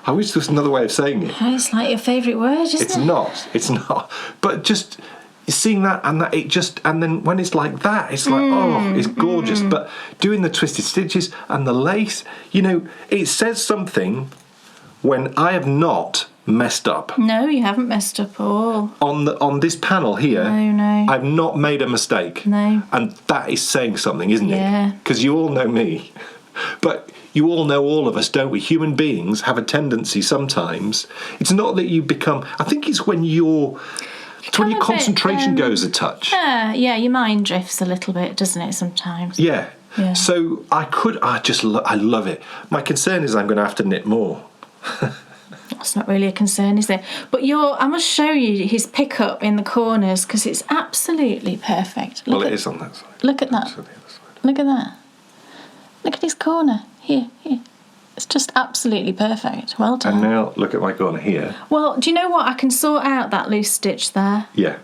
I wish there was another way of saying it. It's like your favourite word, isn't it? It's not. But just... seeing that and that, it just, and then when it's like that, it's like, it's gorgeous. But doing the twisted stitches and the lace, it says something when I have not messed up. No, you haven't messed up at all. On this panel here, No. I've not made a mistake. No. And that is saying something, isn't it? Yeah. Because you all know me. But you all know all of us, don't we? Human beings have a tendency sometimes. It's not that you become... I think it's when you're... It's when your I'm a bit, concentration goes a touch. Yeah, your mind drifts a little bit, doesn't it, sometimes? Yeah. Yeah. So I love it. My concern is I'm going to have to knit more. That's not really a concern, is it? But I must show you his pickup in the corners because it's absolutely perfect. It is on that side. Look at that. It's on the other side. Look at that. Look at his corner. Here. It's just absolutely perfect. Well done. And now look at my corner here. Well, do you know what? I can sort out that loose stitch there. Yeah.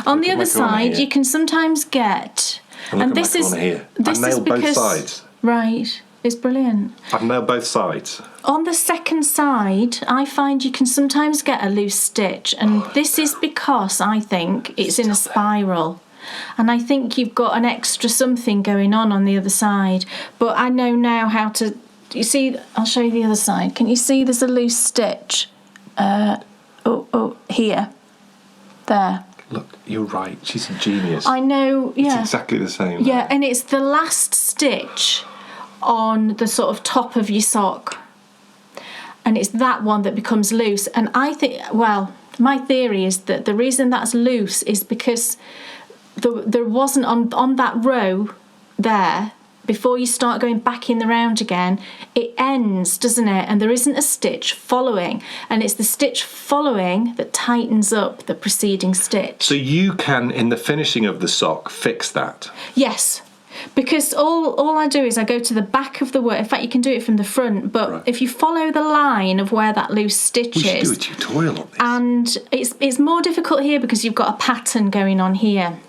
On the other side, you can sometimes get... And this is here. I've nailed both sides. Right. It's brilliant. I've nailed both sides. On the second side, I find you can sometimes get a loose stitch, and this is because I think it's in a spiral. And I think you've got an extra something going on the other side. But I know now how to... You see, I'll show you the other side. Can you see there's a loose stitch? Here. There. Look, you're right. She's a genius. I know, yeah. It's exactly the same. Yeah, and it's the last stitch on the sort of top of your sock. And it's that one that becomes loose. And I think, my theory is that the reason that's loose is because there wasn't on that row there, before you start going back in the round again, it ends, doesn't it? And there isn't a stitch following. And it's the stitch following that tightens up the preceding stitch. So you can, in the finishing of the sock, fix that? Yes. Because all I do is I go to the back of the work. In fact, you can do it from the front. But if you follow the line of where that loose stitch is... We should do a tutorial on this. And it's more difficult here because you've got a pattern going on here.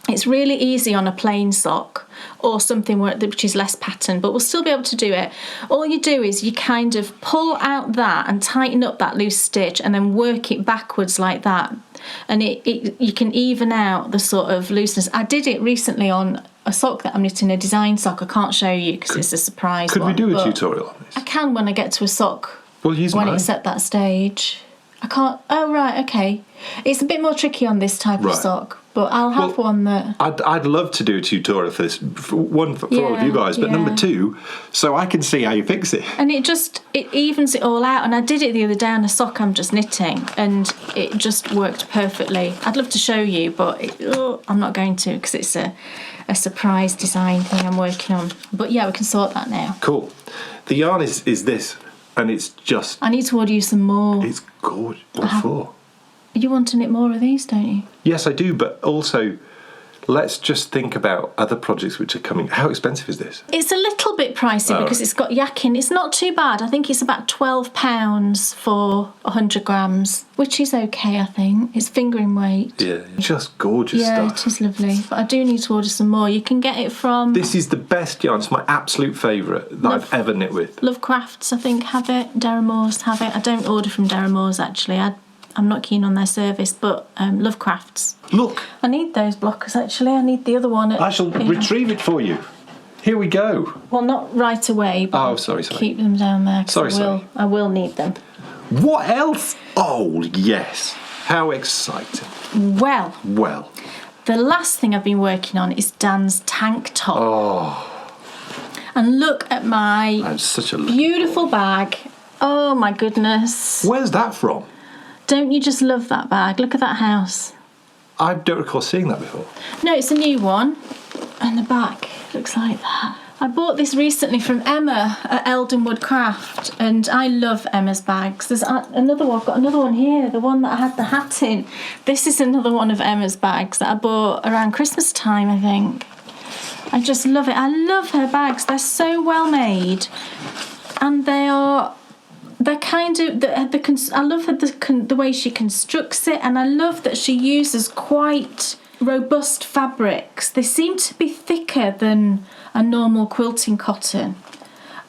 It's really easy on a plain sock or something which is less patterned, but we'll still be able to do it. All you do is you kind of pull out that and tighten up that loose stitch and then work it backwards like that. And you can even out the sort of looseness. I did it recently on a sock that I'm knitting, a design sock. I can't show you because it's a surprise Could one, we do a tutorial on this? I can when I get to a sock. Well, use when mine. It's at that stage. I can't... Oh, right, okay. It's a bit more tricky on this type of sock. But I'll have one that... I'd love to do a tutorial for this, for all of you guys, but number two, so I can see how you fix it. And it evens it all out. And I did it the other day on a sock I'm just knitting, and it just worked perfectly. I'd love to show you, but I'm not going to because it's a surprise design thing I'm working on. But yeah, we can sort that now. Cool. The yarn is this, and it's just... I need to order you some more. It's gorgeous. What for? You want to knit more of these, don't you? Yes, I do, but also let's just think about other projects which are coming. How expensive is this? It's a little bit pricey because it's got yakking. It's not too bad. I think it's about £12 for 100 grams, which is okay, I think. It's fingering weight. Yeah, just gorgeous stuff. Yeah, it is lovely. But I do need to order some more. You can get it from... This is the best yarn. It's my absolute favourite that I've ever knit with. Lovecrafts, I think, have it. Deramores have it. I don't order from Deramores, actually. I'm not keen on their service, but Lovecrafts. Look. I need those blockers, actually. I need the other one. I shall retrieve it for you. Here we go. Well, not right away, but sorry. Keep them down there. Sorry. I will need them. What else? Oh, yes. How exciting. Well. The last thing I've been working on is Dan's tank top. Oh. And look at my beautiful bag. Oh, my goodness. Where's that from? Don't you just love that bag? Look at that house. I don't recall seeing that before. No, it's a new one. And the back looks like that. I bought this recently from Emma at Eldenwood Craft, and I love Emma's bags. There's another one. I've got another one here, the one that I had the hat in. This is another one of Emma's bags that I bought around Christmas time, I think. I just love it. I love her bags. They're so well made, and they're kind of I love the way she constructs it, and I love that she uses quite robust fabrics. They seem to be thicker than a normal quilting cotton,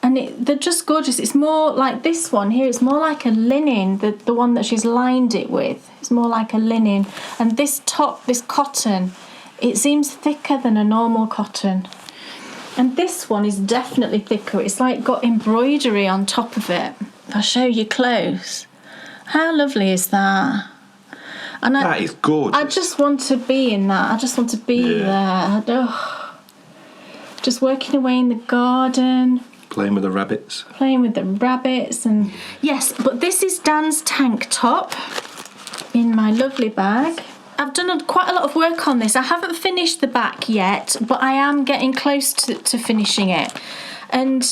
and they're just gorgeous. It's more like this one here. It's more like a linen. The one that she's lined it with, it's more like a linen. And this cotton, it seems thicker than a normal cotton. And this one is definitely thicker. It's like got embroidery on top of it. I'll show you close. How lovely is that? And that is gorgeous. I just want to be in that. I just want to be there. Just working away in the garden. Playing with the rabbits. And yes, but this is Dan's tank top in my lovely bag. I've done quite a lot of work on this. I haven't finished the back yet, but I am getting close to finishing it. And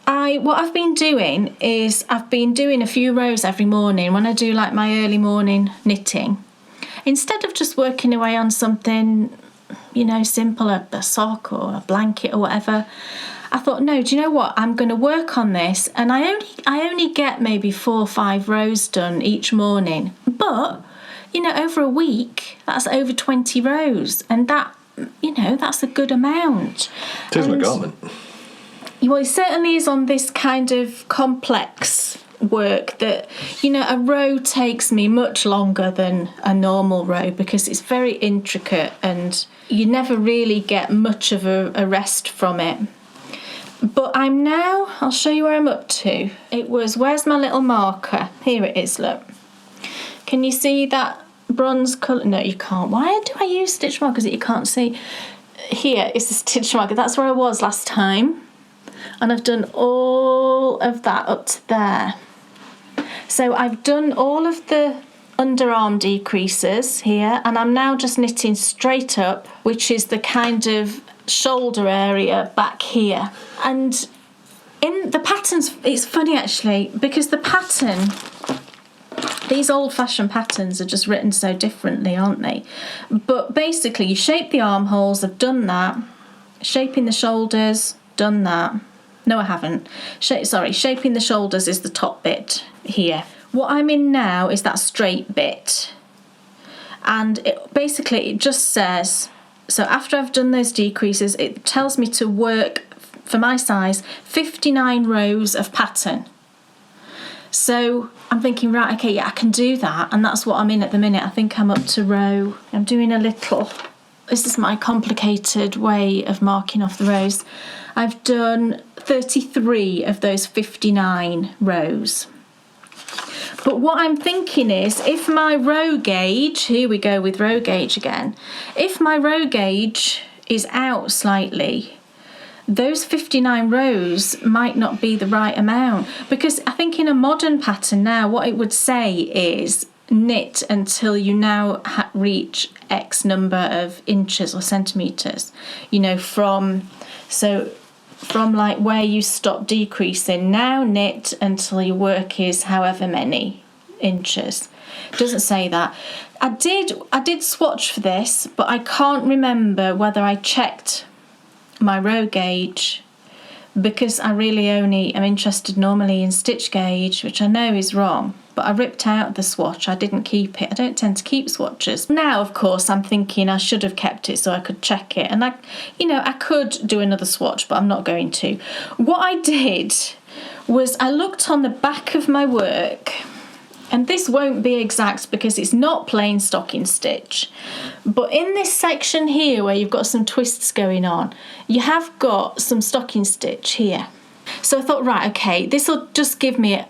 what I've been doing is I've been doing a few rows every morning when I do like my early morning knitting. Instead of just working away on something, simple, a sock or a blanket or whatever, I thought, no, do you know what? I'm going to work on this, and I only get maybe 4 or 5 rows done each morning. But, over a week, that's over 20 rows, and that, that's a good amount. It is my garment. Well, it certainly is on this kind of complex work that, a row takes me much longer than a normal row because it's very intricate and you never really get much of a rest from it. But I'll show you where I'm up to. Where's my little marker? Here it is, look. Can you see that bronze colour? No, you can't. Why do I use stitch markers that you can't see? Here is the stitch marker. That's where I was last time. And I've done all of that up to there. So I've done all of the underarm decreases here, and I'm now just knitting straight up, which is the kind of shoulder area back here. And in the patterns, it's funny actually, because the pattern, these old-fashioned patterns are just written so differently, aren't they? But basically you shape the armholes, I've done that. Shaping the shoulders, done that. No, I haven't. Shaping the shoulders is the top bit here. What I'm in now is that straight bit. And it just says, so after I've done those decreases, it tells me to work, for my size, 59 rows of pattern. So I'm thinking, right, okay, yeah, I can do that. And that's what I'm in at the minute. I think I'm up to row. I'm doing this is my complicated way of marking off the rows. I've done 33 of those 59 rows. But what I'm thinking is, if my row gauge, here we go with row gauge again, if my row gauge is out slightly, those 59 rows might not be the right amount. Because I think in a modern pattern now, what it would say is knit until you now reach X number of inches or centimetres, from like where you stop decreasing, now knit until your work is however many inches. It doesn't say that. I did swatch for this, but I can't remember whether I checked my row gauge, because I really only am interested normally in stitch gauge, which I know is wrong. But I ripped out the swatch. I didn't keep it. I don't tend to keep swatches. Now, of course, I'm thinking I should have kept it so I could check it. And I could do another swatch, but I'm not going to. What I did was I looked on the back of my work, and this won't be exact because it's not plain stocking stitch. But in this section here where you've got some twists going on, you have got some stocking stitch here. So I thought, right, okay, this will just give me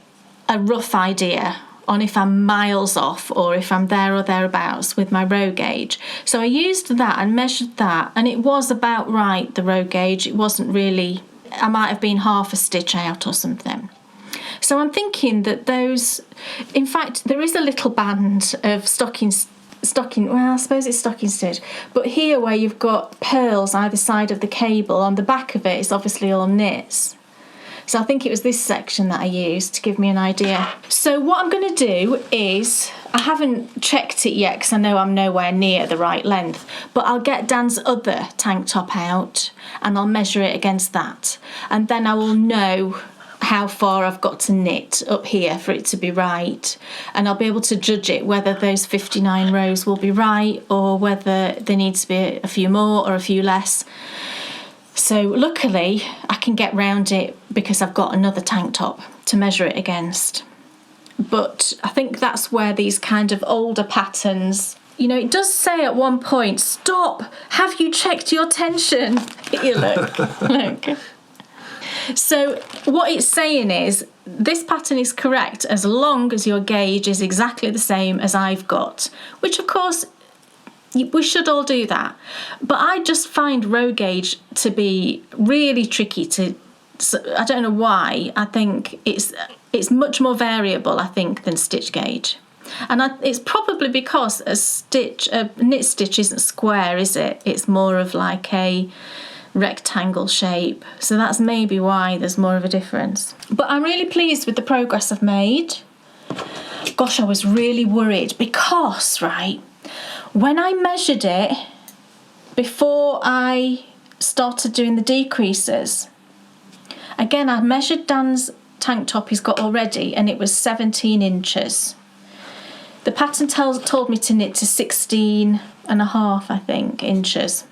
a rough idea on if I'm miles off or if I'm there or thereabouts with my row gauge. So I used that and measured that, and it was about right, the row gauge. It wasn't really, I might have been half a stitch out or something. So I'm thinking that in fact, there is a little band of stocking, well, I suppose it's stocking stitch, but here where you've got pearls either side of the cable, on the back of it, it's obviously all knits. So I think it was this section that I used to give me an idea. So what I'm going to do is, I haven't checked it yet because I know I'm nowhere near the right length, but I'll get Dan's other tank top out and I'll measure it against that. And then I will know how far I've got to knit up here for it to be right. And I'll be able to judge it, whether those 59 rows will be right or whether there needs to be a few more or a few less. So luckily I can get round it because I've got another tank top to measure it against. But I think that's where these kind of older patterns, it does say at one point, stop, have you checked your tension? Here, look. So what it's saying is, this pattern is correct as long as your gauge is exactly the same as I've got, which of course we should all do that. But I just find row gauge to be really tricky I don't know why. I think it's much more variable, I think, than stitch gauge. And it's probably because a knit stitch isn't square, is it? It's more of like a rectangle shape. So that's maybe why there's more of a difference. But I'm really pleased with the progress I've made. Gosh, I was really worried because, right, when I measured it before I started doing the decreases, again, I measured Dan's tank top he's got already, and it was 17 inches. The pattern told me to knit to 16 and a half, I think, inches.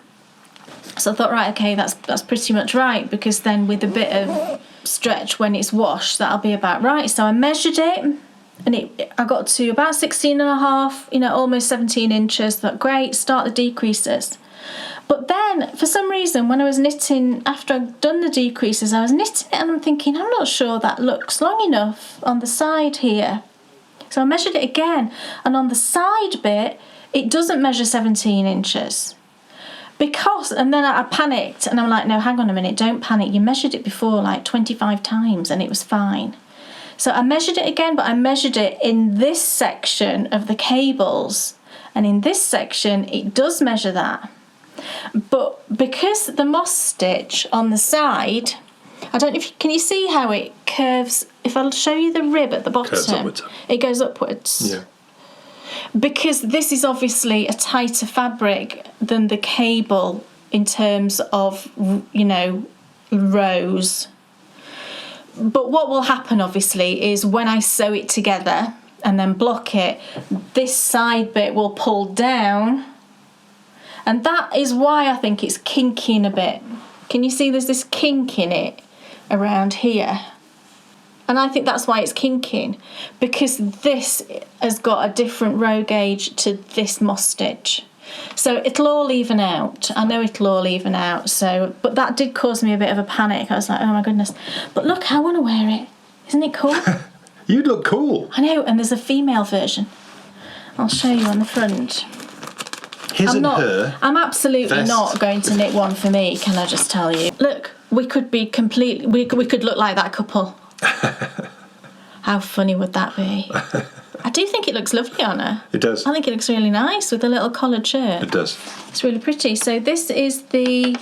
So I thought, right, okay, that's pretty much right, because then with a bit of stretch when it's washed, that'll be about right. So I measured it, and I got to about 16 and a half, almost 17 inches. Thought, great, start the decreases. But then, for some reason, when I was knitting, after I'd done the decreases, I was knitting it and I'm thinking, I'm not sure that looks long enough on the side here. So I measured it again, and on the side bit, it doesn't measure 17 inches. And then I panicked, and I'm like, no, hang on a minute, don't panic. You measured it before like 25 times and it was fine. So I measured it again, but I measured it in this section of the cables. And in this section, it does measure that. But because the moss stitch on the side, I don't know can you see how it curves? If I'll show you the rib at the bottom, it goes upwards. Yeah. Because this is obviously a tighter fabric than the cable in terms of, rows. But what will happen, obviously, is when I sew it together and then block it, this side bit will pull down. And that is why I think it's kinking a bit. Can you see there's this kink in it around here? And I think that's why it's kinking, because this has got a different row gauge to this moss stitch. So it'll all even out. I know it'll all even out. But that did cause me a bit of a panic. I was like, oh my goodness. But look, I want to wear it. Isn't it cool? You look cool. I know, and there's a female version. I'll show you on the front. I'm absolutely vest. Not going to knit one for me, can I just tell you? Look, we could look like that couple. How funny would that be? I do think it looks lovely on her. It does. I think it looks really nice with a little collared shirt. It does. It's really pretty. So this is the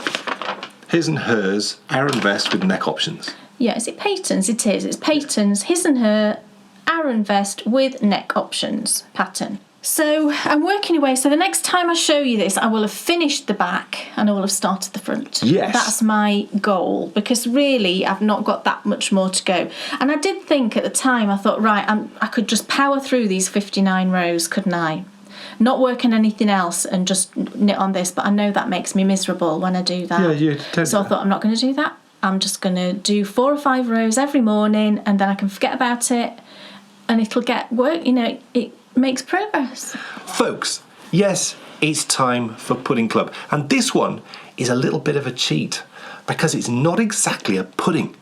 his and hers Aran vest with neck options. Yeah, is it Peyton's? It is. It's Peyton's his and her Aran vest with neck options pattern. So I'm working away. So the next time I show you this, I will have finished the back and I will have started the front. Yes. That's my goal, because really I've not got that much more to go. And I did think at the time, I thought, right, I could just power through these 59 rows, couldn't I? Not work on anything else and just knit on this, but I know that makes me miserable when I do that. Yeah, you totally. So I thought, I'm not going to do that. I'm just going to do 4 or 5 rows every morning, and then I can forget about it and it'll get work, it makes progress. Folks, yes, it's time for Pudding Club. And this one is a little bit of a cheat because it's not exactly a pudding.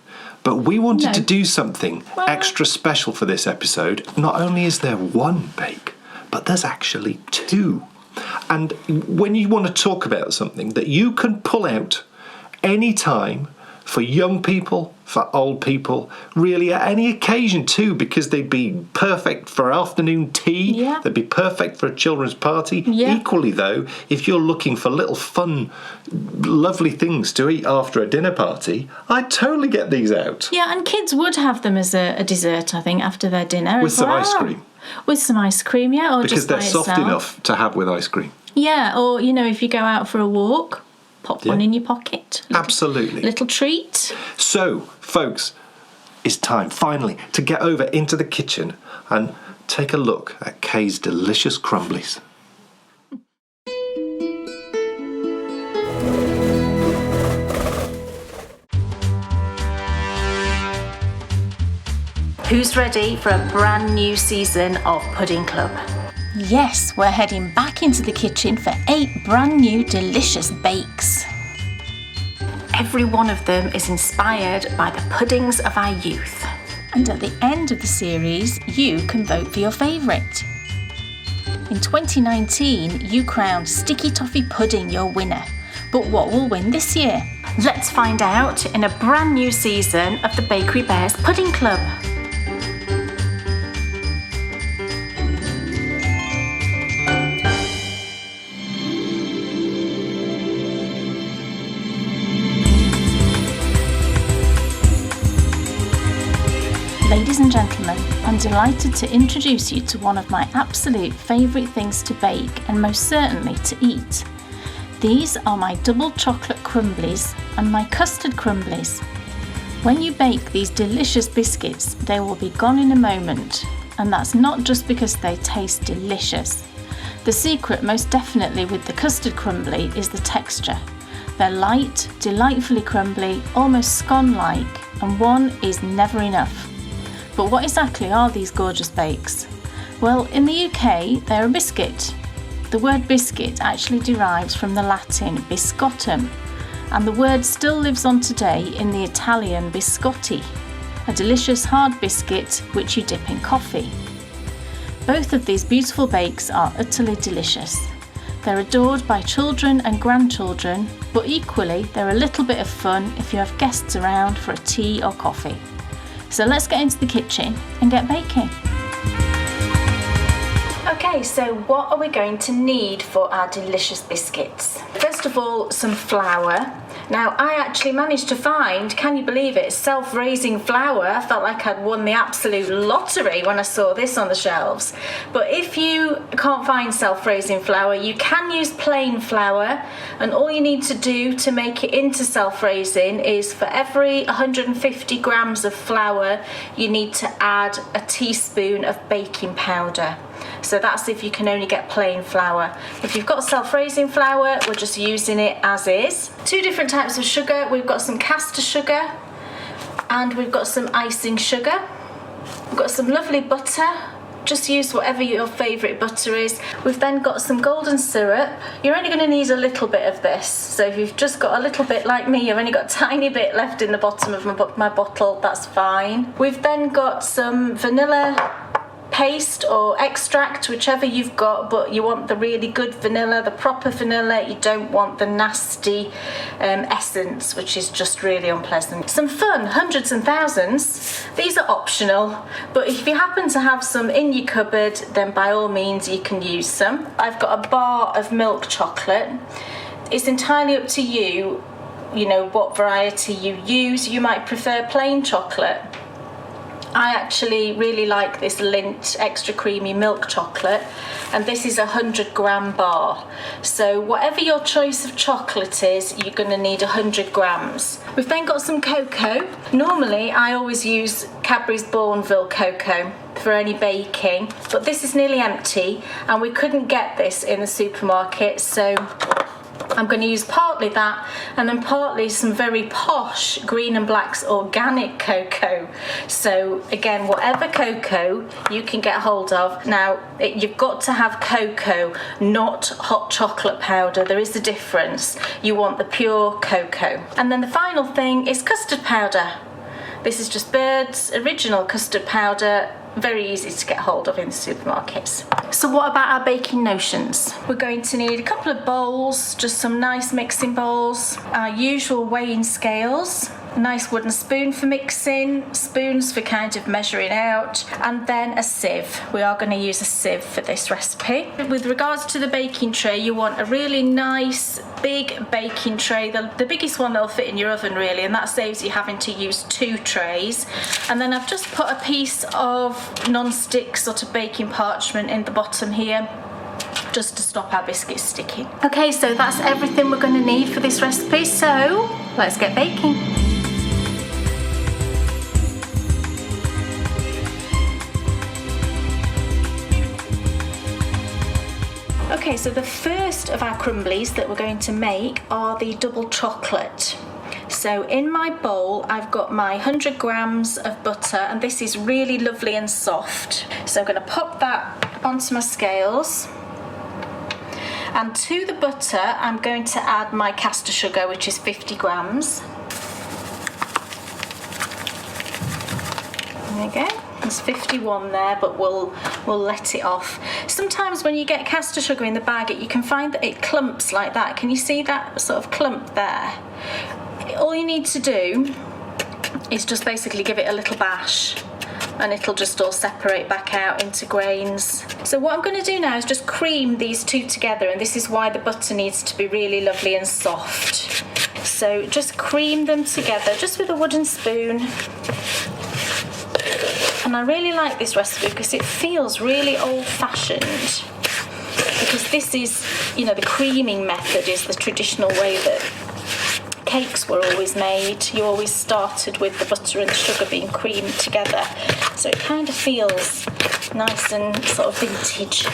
But we wanted to do something extra special for this episode. Not only is there one bake, but there's actually 2. And when you want to talk about something that you can pull out any time, for young people, for old people, really at any occasion too, because they'd be perfect for afternoon tea, they'd be perfect for a children's party. Equally though, if you're looking for little fun, lovely things to eat after a dinner party, I'd totally get these out. Yeah, and kids would have them as a dessert, I think, after their dinner. With some ice cream. With some ice cream, yeah, or because just by they're soft itself. enough to have with ice cream. Yeah, or, if you go out for a walk, pop one in your pocket. Absolutely. Little treat. So, folks, it's time, finally, to get over into the kitchen and take a look at Kay's delicious crumblies. Who's ready for a brand new season of Pudding Club? Yes, we're heading back into the kitchen for 8 brand new delicious bakes. Every one of them is inspired by the puddings of our youth. And at the end of the series, you can vote for your favourite. In 2019, you crowned Sticky Toffee Pudding your winner. But what will win this year? Let's find out in a brand new season of the Bakery Bears Pudding Club. Ladies and gentlemen, I'm delighted to introduce you to one of my absolute favourite things to bake and most certainly to eat. These are my double chocolate crumblies and my custard crumblies. When you bake these delicious biscuits, they will be gone in a moment, and that's not just because they taste delicious. The secret most definitely with the custard crumbly is the texture. They're light, delightfully crumbly, almost scone-like, and one is never enough. But what exactly are these gorgeous bakes? Well, in the UK, they're a biscuit. The word biscuit actually derives from the Latin biscottum, and the word still lives on today in the Italian biscotti, a delicious hard biscuit which you dip in coffee. Both of these beautiful bakes are utterly delicious. They're adored by children and grandchildren, but equally they're a little bit of fun if you have guests around for a tea or coffee. So let's get into the kitchen and get baking. Okay, so what are we going to need for our delicious biscuits? First of all, some flour. Now, I actually managed to find, can you believe it, self-raising flour. I felt like I'd won the absolute lottery when I saw this on the shelves. But if you can't find self-raising flour, you can use plain flour, and all you need to do to make it into self-raising is for every 150 grams of flour, you need to add a teaspoon of baking powder. So that's if you can only get plain flour. If you've got self-raising flour, we're just using it as is. Two different types of sugar. We've got some caster sugar and we've got some icing sugar. We've got some lovely butter. Just use whatever your favourite butter is. We've then got some golden syrup. You're only going to need a little bit of this. So if you've just got a little bit like me, you've only got a tiny bit left in the bottom of my bottle, that's fine. We've then got some vanilla paste or extract, whichever you've got, but you want the really good vanilla, the proper vanilla. You don't want the nasty essence, which is just really unpleasant. Some fun, hundreds and thousands. These are optional, but if you happen to have some in your cupboard, then by all means you can use some. I've got a bar of milk chocolate. It's entirely up to you, you know, what variety you use. You might prefer plain chocolate. I actually really like this Lindt extra creamy milk chocolate, and this is a 100-gram bar. So whatever your choice of chocolate is, you're going to need 100 grams. We've then got some cocoa. Normally I always use Cadbury's Bourneville cocoa for any baking, but this is nearly empty and we couldn't get this in the supermarket, so I'm going to use partly that and then partly some very posh Green and Black's organic cocoa. So again, whatever cocoa you can get hold of. Now, you've got to have cocoa, not hot chocolate powder. There is a difference. You want the pure cocoa. And then the final thing is custard powder. This is just Bird's original custard powder. Very easy to get hold of in the supermarkets. So what about our baking notions? We're going to need a couple of bowls, just some nice mixing bowls, our usual weighing scales, a nice wooden spoon for mixing, spoons for kind of measuring out, and then a sieve. We are going to use a sieve for this recipe. With regards to the baking tray, you want a really nice big baking tray, the biggest one that'll fit in your oven really, and that saves you having to use 2 trays. And then I've just put a piece of non-stick sort of baking parchment in the bottom here, just to stop our biscuits sticking. Okay, so that's everything we're going to need for this recipe, so let's get baking. Okay, so the first of our crumblies that we're going to make are the double chocolate. So in my bowl, I've got my 100 grams of butter, and this is really lovely and soft. So I'm going to pop that onto my scales. And to the butter, I'm going to add my caster sugar, which is 50 grams. There we go. There's 51 there, but we'll let it off. Sometimes when you get caster sugar in the bag, you can find that it clumps like that. Can you see that sort of clump there? All you need to do is just basically give it a little bash and it'll just all separate back out into grains. So what I'm going to do now is just cream these two together, and this is why the butter needs to be really lovely and soft. So just cream them together just with a wooden spoon. And I really like this recipe because it feels really old-fashioned. Because this is, you know, the creaming method is the traditional way that cakes were always made. You always started with the butter and the sugar being creamed together. So it kind of feels nice and sort of vintage.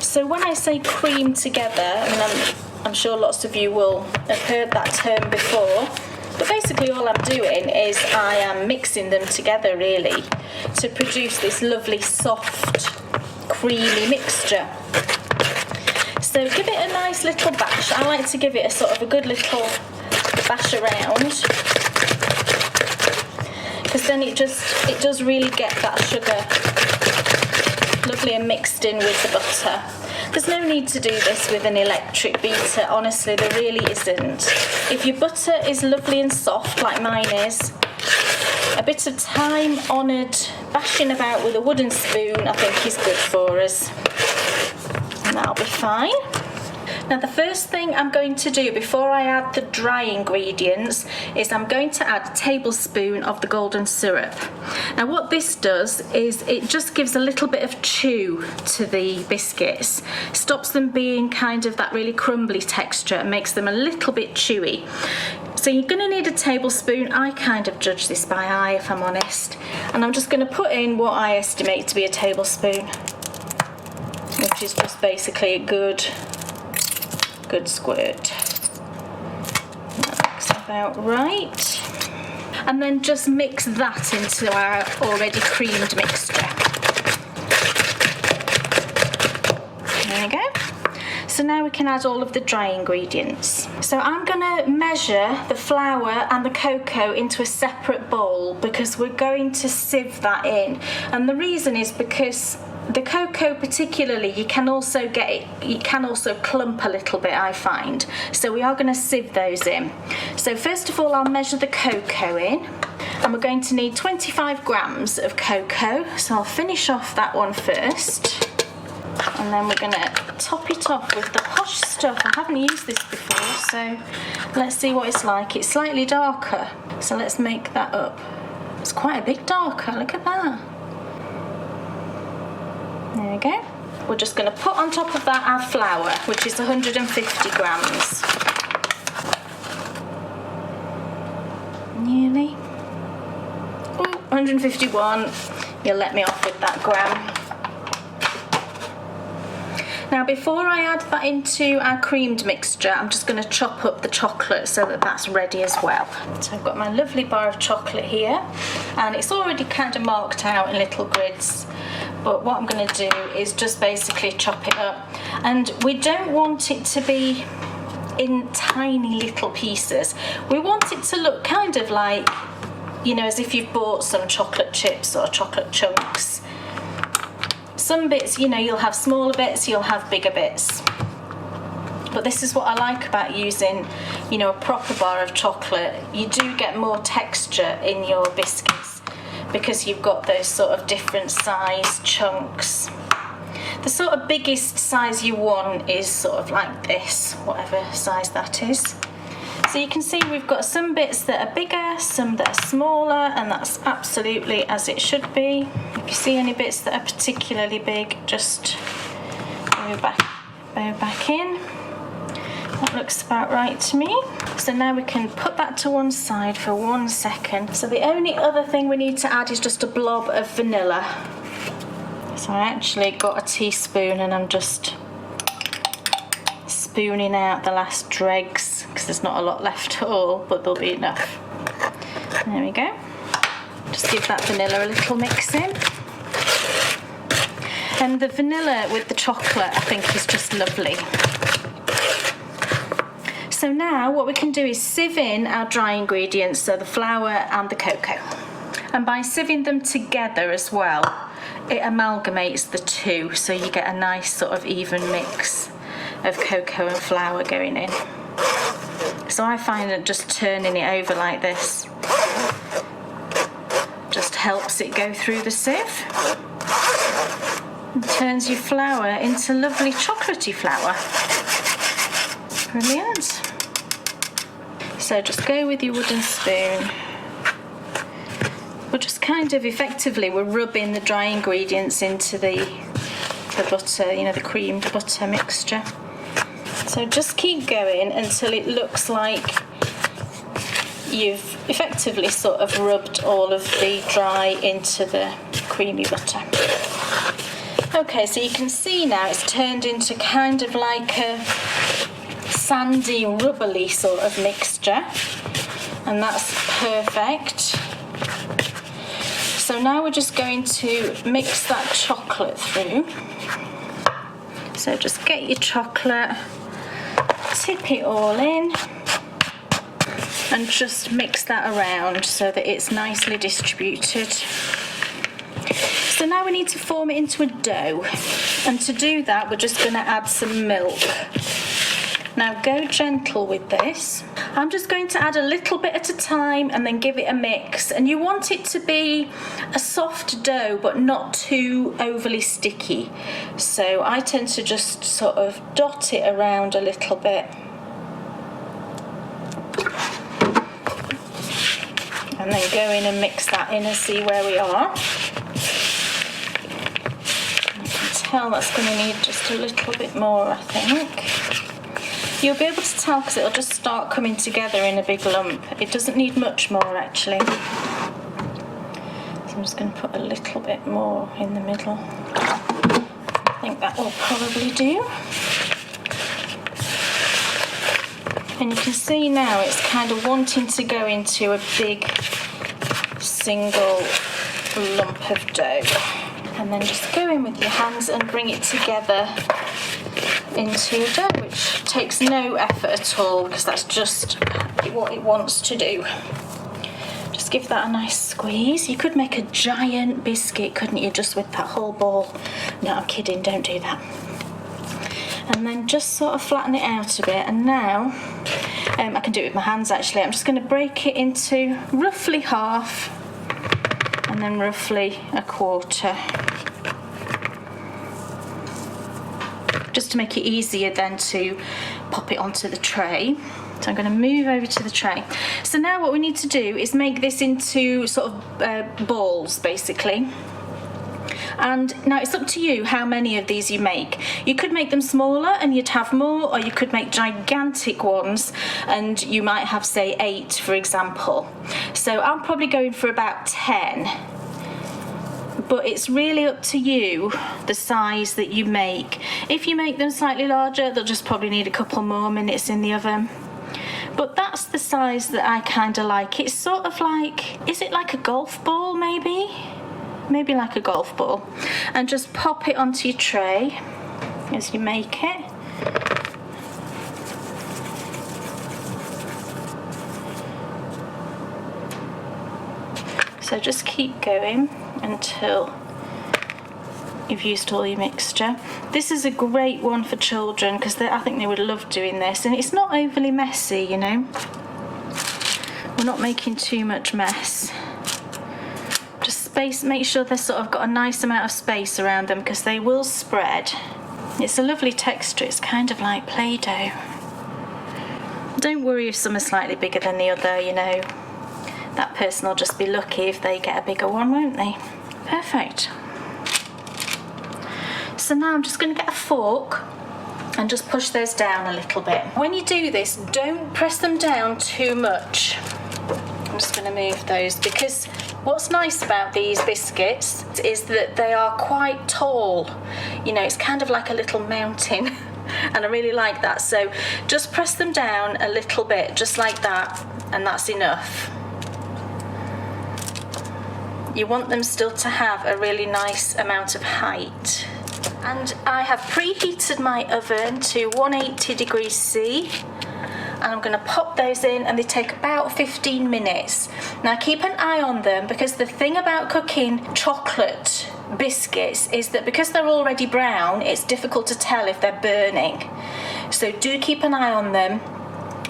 So when I say cream together, I mean, I'm sure lots of you will have heard that term before. But basically all I'm doing is I am mixing them together really to produce this lovely soft creamy mixture. So give it a nice little bash. I like to give it a sort of a good little bash around, because then it does really get that sugar lovely and mixed in with the butter. There's no need to do this with an electric beater, honestly, there really isn't. If your butter is lovely and soft like mine is, a bit of time-honoured bashing about with a wooden spoon I think is good for us. And that'll be fine. Now the first thing I'm going to do before I add the dry ingredients is I'm going to add a tablespoon of the golden syrup. Now what this does is it just gives a little bit of chew to the biscuits, stops them being kind of that really crumbly texture and makes them a little bit chewy. So you're going to need a tablespoon. I kind of judge this by eye if I'm honest, and I'm just going to put in what I estimate to be a tablespoon, which is just basically a good squirt. That looks about right. And then just mix that into our already creamed mixture. There we go. So now we can add all of the dry ingredients. So I'm going to measure the flour and the cocoa into a separate bowl because we're going to sieve that in. And the reason is because the cocoa particularly, you can also clump a little bit, I find. So we are going to sieve those in. So first of all, I'll measure the cocoa in. And we're going to need 25 grams of cocoa. So I'll finish off that one first. And then we're going to top it off with the posh stuff. I haven't used this before, so let's see what it's like. It's slightly darker, so let's make that up. It's quite a bit darker, look at that. There we go. We're just going to put on top of that our flour, which is 150 grams. Nearly. Oh, 151. You'll let me off with that gram. Now before I add that into our creamed mixture, I'm just going to chop up the chocolate so that that's ready as well. So I've got my lovely bar of chocolate here, and it's already kind of marked out in little grids. But what I'm going to do is just basically chop it up. And we don't want it to be in tiny little pieces. We want it to look kind of like, you know, as if you've bought some chocolate chips or chocolate chunks. Some bits, you know, you'll have smaller bits, you'll have bigger bits. But this is what I like about using, you know, a proper bar of chocolate. You do get more texture in your biscuits because you've got those sort of different size chunks. The sort of biggest size you want is sort of like this, whatever size that is. So you can see we've got some bits that are bigger, some that are smaller, and that's absolutely as it should be. If you see any bits that are particularly big, just bow back in. That looks about right to me. So now we can put that to one side for 1 second. So the only other thing we need to add is just a blob of vanilla. So I actually got a teaspoon and I'm just spooning out the last dregs because there's not a lot left at all, but there'll be enough. There we go. Just give that vanilla a little mix in. And the vanilla with the chocolate I think is just lovely. So now what we can do is sieve in our dry ingredients, so the flour and the cocoa. And by sieving them together as well, it amalgamates the two, so you get a nice sort of even mix of cocoa and flour going in. So I find that just turning it over like this just helps it go through the sieve and turns your flour into lovely chocolatey flour. Brilliant. So just go with your wooden spoon, we're just kind of effectively, we're rubbing the dry ingredients into the butter, you know, the creamed butter mixture. So just keep going until it looks like you've effectively sort of rubbed all of the dry into the creamy butter. Okay, so you can see now it's turned into kind of like a sandy, rubbly sort of mixture, and that's perfect. So now we're just going to mix that chocolate through. So just get your chocolate, tip it all in, and just mix that around so that it's nicely distributed. So now we need to form it into a dough, and to do that we're just going to add some milk. Now go gentle with this. I'm just going to add a little bit at a time and then give it a mix, and you want it to be a soft dough but not too overly sticky. So I tend to just sort of dot it around a little bit. And then go in and mix that in and see where we are. You can tell that's going to need just a little bit more, I think. You'll be able to tell because it'll just start coming together in a big lump. It doesn't need much more actually. So I'm just going to put a little bit more in the middle. I think that will probably do. And you can see now it's kind of wanting to go into a big single lump of dough. And then just go in with your hands and bring it together into a dough, which takes no effort at all because that's just what it wants to do. Just give that a nice squeeze. You could make a giant biscuit, couldn't you, just with that whole ball? No, I'm kidding, don't do that. And then just sort of flatten it out a bit, and now I can do it with my hands actually. I'm just going to break it into roughly half and then roughly a quarter, just to make it easier then to pop it onto the tray. So I'm going to move over to the tray. So now what we need to do is make this into sort of balls basically. And now it's up to you how many of these you make. You could make them smaller and you'd have more, or you could make gigantic ones and you might have, say, 8 for example. So I'm probably going for about 10. But it's really up to you the size that you make. If you make them slightly larger, they'll just probably need a couple more minutes in the oven. But that's the size that I kind of like. It's sort of like, is it like a golf ball maybe? Maybe like a golf ball. And just pop it onto your tray as you make it. So just keep going until you've used all your mixture. This is a great one for children because I think they would love doing this, and it's not overly messy, you know. We're not making too much mess. Just make sure they've sort of got a nice amount of space around them because they will spread. It's a lovely texture, it's kind of like Play-Doh. Don't worry if some are slightly bigger than the other, you know. That person will just be lucky if they get a bigger one, won't they? Perfect. So now I'm just going to get a fork and just push those down a little bit. When you do this, don't press them down too much. I'm just going to move those because what's nice about these biscuits is that they are quite tall. You know, it's kind of like a little mountain and I really like that. So just press them down a little bit, just like that, and that's enough. You want them still to have a really nice amount of height. And I have preheated my oven to 180 degrees C. And I'm going to pop those in, and they take about 15 minutes. Now keep an eye on them because the thing about cooking chocolate biscuits is that because they're already brown, it's difficult to tell if they're burning. So do keep an eye on them.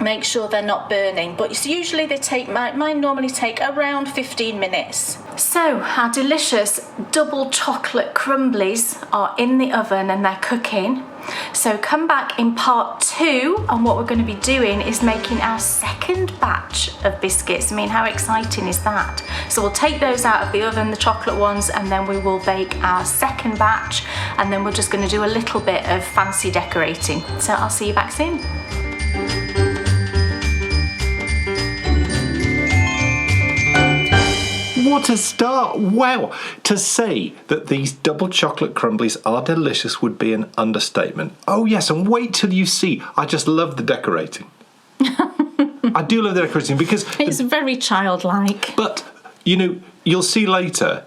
Make sure they're not burning, but usually they take, mine normally take around 15 minutes. So our delicious double chocolate crumblies are in the oven and they're cooking. So come back in part 2, and what we're going to be doing is making our second batch of biscuits. I mean, how exciting is that? So we'll take those out of the oven, the chocolate ones, and then we will bake our second batch, and then we're just going to do a little bit of fancy decorating. So I'll see you back soon. What a start! Wow! To say that these double chocolate crumblies are delicious would be an understatement. Oh yes, and wait till you see. I just love the decorating. I do love the decorating because... It's very childlike. But, you know, you'll see later,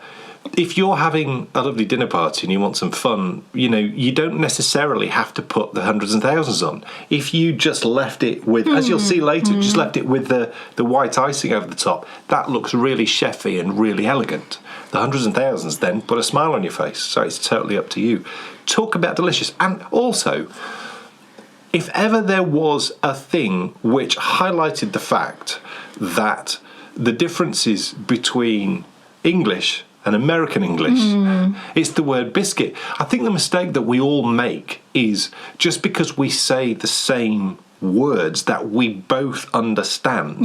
if you're having a lovely dinner party and you want some fun, you know, you don't necessarily have to put the hundreds and thousands on. If you just left it with, as you'll see later, just left it with the white icing over the top, that looks really chefy and really elegant. The hundreds and thousands then put a smile on your face, so it's totally up to you. Talk about delicious. And also, if ever there was a thing which highlighted the fact that the differences between English and American English, it's the word biscuit. I think the mistake that we all make is just because we say the same words that we both understand,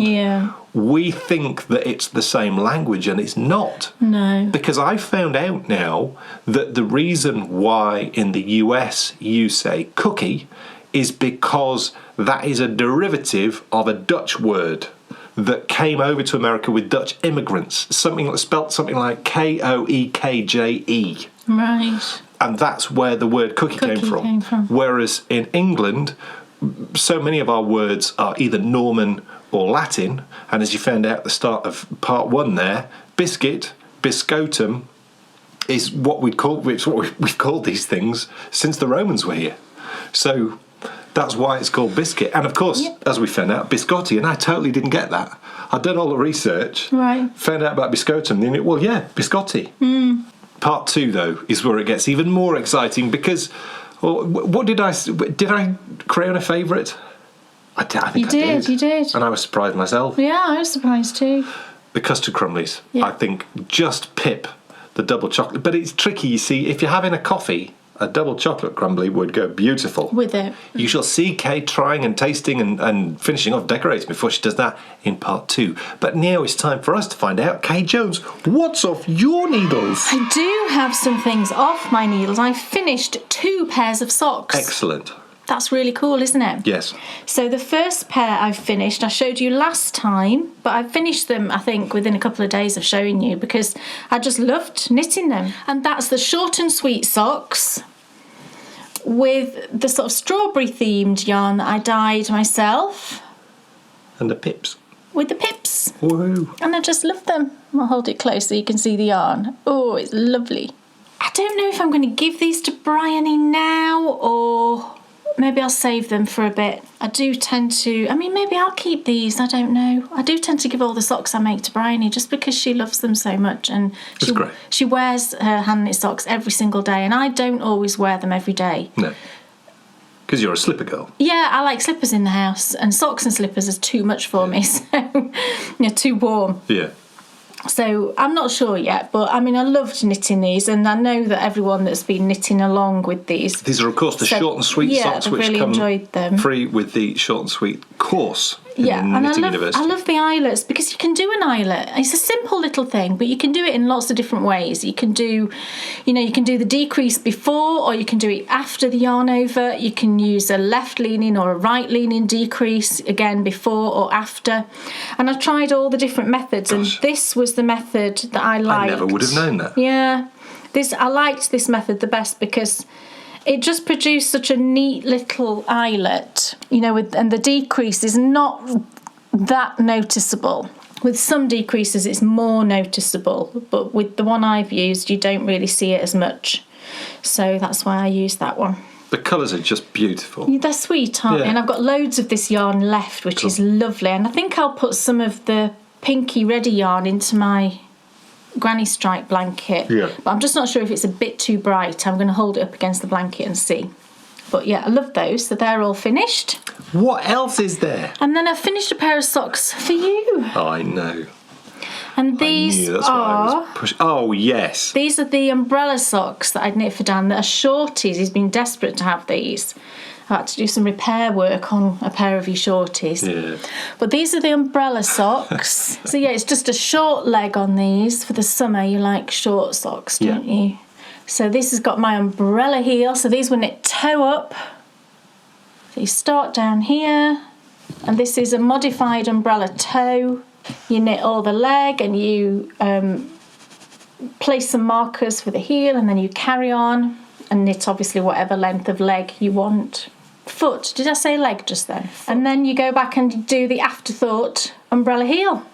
we think that it's the same language, and it's not. No. Because I found out now that the reason why in the US you say cookie is because that is a derivative of a Dutch word that came over to America with Dutch immigrants, spelt something like Koekje. Right. And that's where the word cookie came from. Whereas in England, so many of our words are either Norman or Latin, and as you found out at the start of part 1 there, biscuit, biscotum, is what we've called these things since the Romans were here. So that's why it's called biscuit. And of course, as we found out, biscotti, and I totally didn't get that. I'd done all the research, found out about biscotum, and well, yeah, biscotti. Part 2, though, is where it gets even more exciting because, what did I crown a favourite? I think you did. And I was surprised myself. Yeah, I was surprised too. The custard crumblies, I think, just pip the double chocolate. But it's tricky, you see, if you're having a coffee, a double chocolate crumbly would go beautiful with it. You shall see Kate trying and tasting and finishing off decorating before she does that in part 2. But now it's time for us to find out, Kate Jones, what's off your needles? I do have some things off my needles. I finished 2 pairs of socks. Excellent. That's really cool, isn't it? Yes. So the first pair I've finished, I showed you last time, but I finished them, I think, within a couple of days of showing you because I just loved knitting them. And that's the short and sweet socks with the sort of strawberry themed yarn that I dyed myself. And the pips. With the pips. Woohoo. And I just love them. I'll hold it close so you can see the yarn. Oh, it's lovely. I don't know if I'm going to give these to Bryony now or maybe I'll save them for a bit. I do tend to, maybe I'll keep these, I don't know. I do tend to give all the socks I make to Bryony just because she loves them so much, and she wears her hand knit socks every single day, and I don't always wear them every day. No. Because you're a slipper girl. Yeah, I like slippers in the house, and socks and slippers is too much for me, so too warm. Yeah. So I'm not sure yet, but I loved knitting these, and I know that everyone that's been knitting along with these. These are, of course, the short and sweet socks, which really come enjoyed them. Free with the short and sweet course. And I love the eyelets because you can do an eyelet. It's a simple little thing, but you can do it in lots of different ways. You can do, you can do the decrease before, or you can do it after the yarn over. You can use a left leaning or a right leaning decrease, again, before or after. And I've tried all the different methods, and this was the method that I liked. I never would have known that. Yeah. I liked this method the best because it just produced such a neat little eyelet, and the decrease is not that noticeable. With some decreases, it's more noticeable, but with the one I've used, you don't really see it as much. So that's why I used that one. The colours are just beautiful. Yeah, they're sweet, aren't they? And I've got loads of this yarn left, which is lovely. And I think I'll put some of the pinky reddy yarn into my granny stripe blanket, but I'm just not sure if it's a bit too bright. I'm going to hold it up against the blanket and see. But yeah, I love those, so they're all finished. What else is there? And then I finished a pair of socks for you. I know. And these I knew, that's what I was pushing. Oh, yes. These are the umbrella socks that I'd knit for Dan that are shorties. He's been desperate to have these. I had to do some repair work on a pair of his shorties. Yeah. But these are the umbrella socks. So yeah, it's just a short leg on these. For the summer, you like short socks, don't you? So this has got my umbrella heel. So these were knit toe up. So you start down here. And this is a modified umbrella toe. You knit all the leg and you place some markers for the heel, and then you carry on and knit obviously whatever length of leg you want. Foot, did I say leg just then? And then you go back and do the afterthought umbrella heel.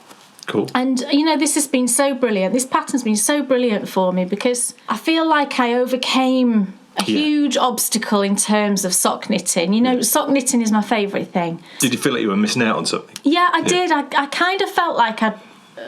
Cool. And you know, this has been so brilliant. This pattern's been so brilliant for me because I feel like I overcame a huge obstacle in terms of sock knitting. You know, sock knitting is my favourite thing. Did you feel like you were missing out on something? Yeah, I did. I kind of felt like I'd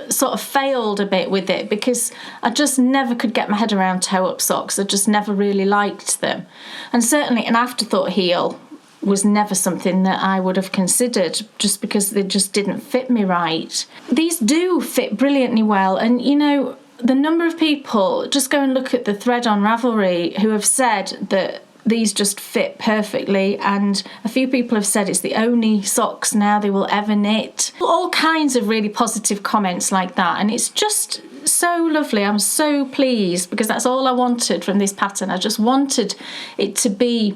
sort of failed a bit with it because I just never could get my head around toe-up socks. I just never really liked them. And certainly an afterthought heel was never something that I would have considered just because they just didn't fit me right. These do fit brilliantly well, and you know, the number of people, just go and look at the thread on Ravelry, who have said that these just fit perfectly, and a few people have said it's the only socks now they will ever knit. All kinds of really positive comments like that, and it's just so lovely. I'm so pleased because that's all I wanted from this pattern. I just wanted it to be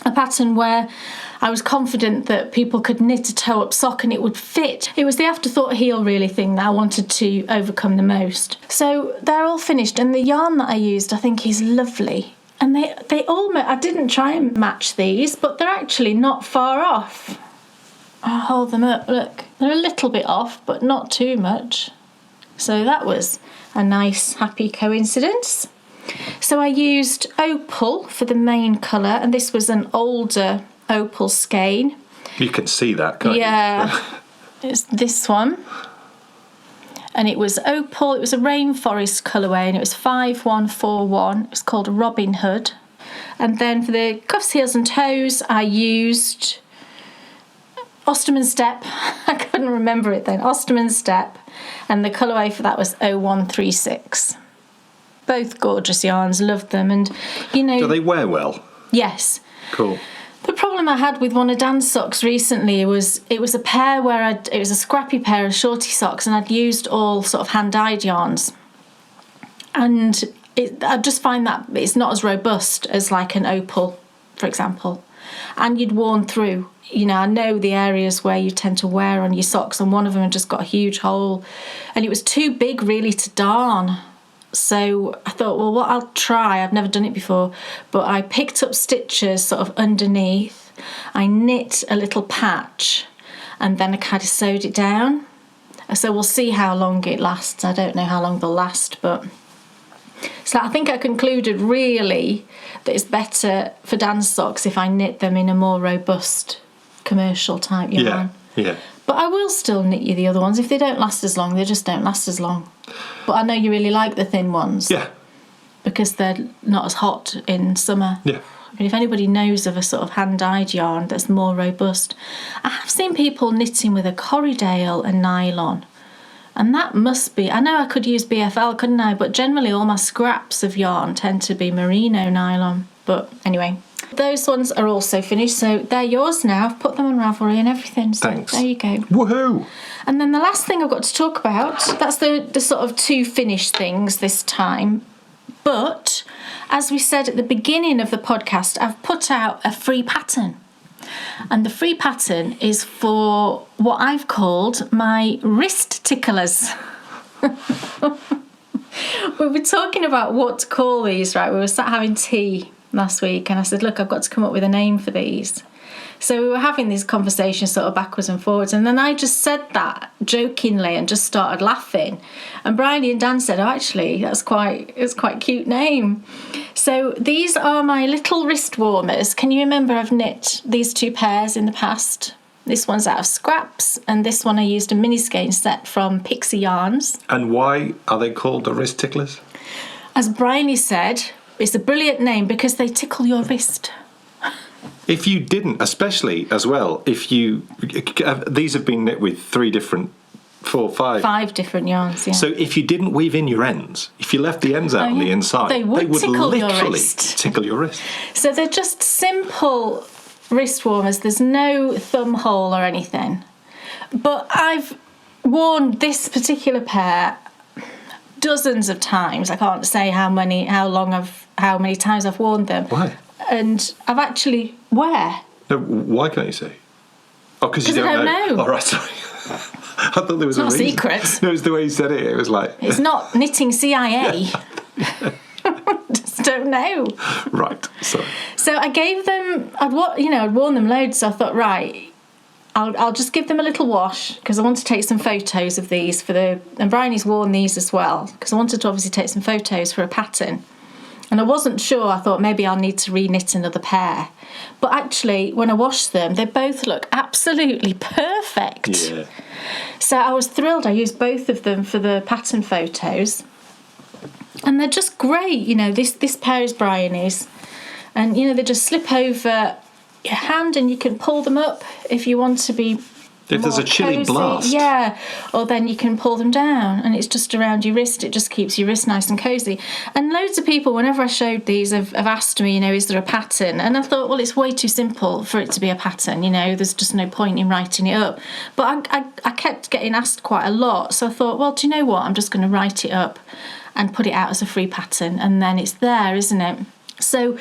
a pattern where I was confident that people could knit a toe-up sock and it would fit. It was the afterthought heel really thing that I wanted to overcome the most. So they're all finished, and the yarn that I used I think is lovely. And they all, I didn't try and match these, but they're actually not far off. I'll hold them up, look. They're a little bit off, but not too much. So that was a nice, happy coincidence. So I used opal for the main colour, and this was an older opal skein. You can see that, can't you? Yeah, it's this one. And it was opal, it was a rainforest colourway, and it was 5141. It was called Robin Hood. And then for the cuffs, heels and toes, I used Osterman Step. I couldn't remember it then. Osterman Step. And the colourway for that was 0136. Both gorgeous yarns, loved them. And, you know... Do they wear well? Yes. Cool. The problem I had with one of Dan's socks recently was it was a pair where it was a scrappy pair of shorty socks, and I'd used all sort of hand-dyed yarns. And I just find that it's not as robust as like an opal, for example. And you'd worn through. You know, I know the areas where you tend to wear on your socks, and one of them had just got a huge hole. And it was too big really to darn. So I thought, well, what I'll try, I've never done it before, but I picked up stitches sort of underneath. I knit a little patch, and then I kind of sewed it down. So we'll see how long it lasts. I don't know how long they'll last, but... So I think I concluded really that it's better for Dan's socks if I knit them in a more robust commercial type yarn. Yeah. But I will still knit you the other ones. If they don't last as long, they just don't last as long. But I know you really like the thin ones. Yeah. Because they're not as hot in summer. Yeah. I mean, if anybody knows of a sort of hand-dyed yarn that's more robust. I have seen people knitting with a Corriedale and nylon. And that must be... I know I could use BFL, couldn't I? But generally all my scraps of yarn tend to be merino nylon. But anyway... Those ones are also finished, so they're yours now. I've put them on Ravelry and everything, so thanks. There you go. Woohoo! And then the last thing I've got to talk about, that's the sort of two finished things this time. But, as we said at the beginning of the podcast, I've put out a free pattern. And the free pattern is for what I've called my wrist ticklers. We were talking about what to call these, right? We were sat having tea last week, and I said, look, I've got to come up with a name for these. So we were having these conversations sort of backwards and forwards, and then I just said that jokingly and just started laughing. And Bryony and Dan said, oh, actually, it's quite a cute name. So these are my little wrist warmers. Can you remember I've knit these two pairs in the past? This one's out of scraps, and this one I used a mini skein set from Pixie Yarns. And why are they called the wrist ticklers? As Bryony said, it's a brilliant name because they tickle your wrist. If you didn't, especially as well, if you... These have been knit with 3 different 4, 5. 5 different yarns, yeah. So if you didn't weave in your ends, if you left the ends out on the inside, they would tickle your literally wrist. tickle your wrist. So they're just simple wrist warmers. There's no thumb hole or anything. But I've worn this particular pair dozens of times. I can't say how many times I've worn them. Why? And I've actually No, why can't you say? Oh, because you don't know. Oh, right, sorry. I thought there was It's not a reason. secret. No, it was the way you said it. It was like... It's not knitting CIA. Just don't know. Right, sorry. So I gave them, I'd worn them loads, so I thought, right, I'll just give them a little wash because I want to take some photos of these and Bryony's worn these as well because I wanted to obviously take some photos for a pattern. And I wasn't sure, I thought maybe I'll need to re-knit another pair. But actually, when I washed them, they both look absolutely perfect. Yeah. So I was thrilled. I used both of them for the pattern photos. And they're just great. This pair is Bryony's. And, they just slip over your hand and you can pull them up if you want to be If there's a chilly cozy. blast. Yeah, or then you can pull them down and it's just around your wrist. It just keeps your wrist nice and cosy. And loads of people, whenever I showed these, have asked me, is there a pattern? And I thought, well, it's way too simple for it to be a pattern. There's just no point in writing it up. But I kept getting asked quite a lot. So I thought, well, do you know what? I'm just going to write it up and put it out as a free pattern. And then it's there, isn't it? So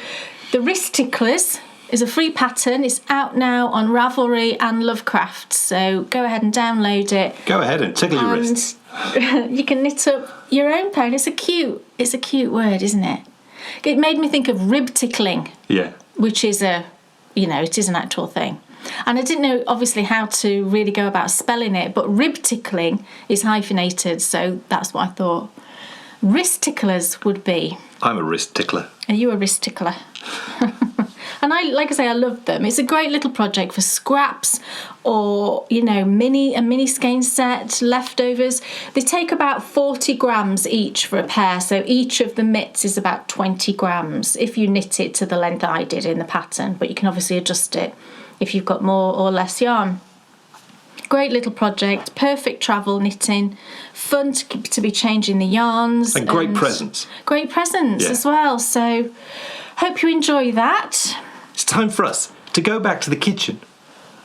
the Wrist Ticklers is a free pattern. It's out now on Ravelry and Lovecraft, so go ahead and download it. Go ahead and tickle your wrist. You can knit up your own pair. And it's a cute word, isn't it? It made me think of rib tickling. Yeah. Which is it is an actual thing. And I didn't know obviously how to really go about spelling it, but rib tickling is hyphenated, so that's what I thought. Wrist ticklers would be. I'm a wrist tickler. Are you a wrist tickler? And I love them. It's a great little project for scraps or, a mini skein set, leftovers. They take about 40 grams each for a pair. So each of the mitts is about 20 grams if you knit it to the length I did in the pattern. But you can obviously adjust it if you've got more or less yarn. Great little project, perfect travel knitting, fun to be changing the yarns. And great presents. Great presents as well. So hope you enjoy that. It's time for us to go back to the kitchen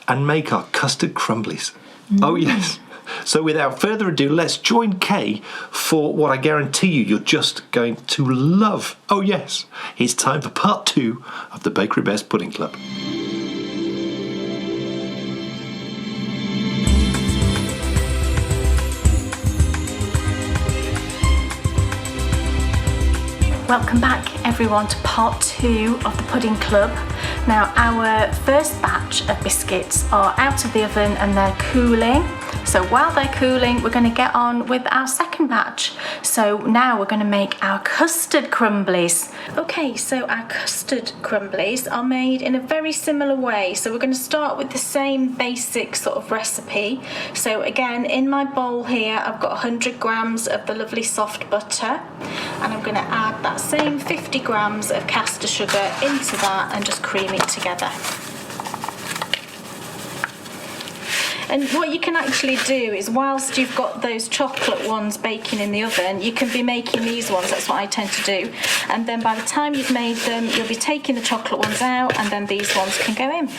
and make our custard crumblies. Oh, yes. So without further ado, let's join Kay for what I guarantee you're just going to love. Oh, yes. It's time for part 2 of the Bakery Bears Pudding Club. Welcome back everyone to part 2 of the Pudding Club. Now our first batch of biscuits are out of the oven and they're cooling. So while they're cooling, we're going to get on with our second batch. So now we're going to make our custard crumblies. Okay, so our custard crumblies are made in a very similar way. So we're going to start with the same basic sort of recipe. So again, in my bowl here, I've got 100 grams of the lovely soft butter. And I'm going to add that same 50 grams of caster sugar into that and just cream it together. And what you can actually do is, whilst you've got those chocolate ones baking in the oven, you can be making these ones. That's what I tend to do. And then by the time you've made them, you'll be taking the chocolate ones out and then these ones can go in.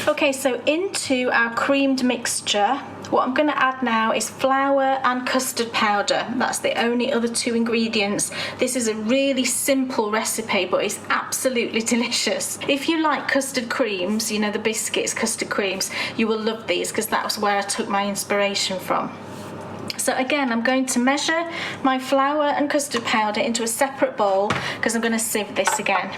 Okay, so into our creamed mixture, what I'm going to add now is flour and custard powder. That's the only other 2 ingredients. This is a really simple recipe, but it's absolutely delicious. If you like custard creams, the Biscuits custard creams, you will love these because that's where I took my inspiration from. So again, I'm going to measure my flour and custard powder into a separate bowl because I'm going to sieve this again.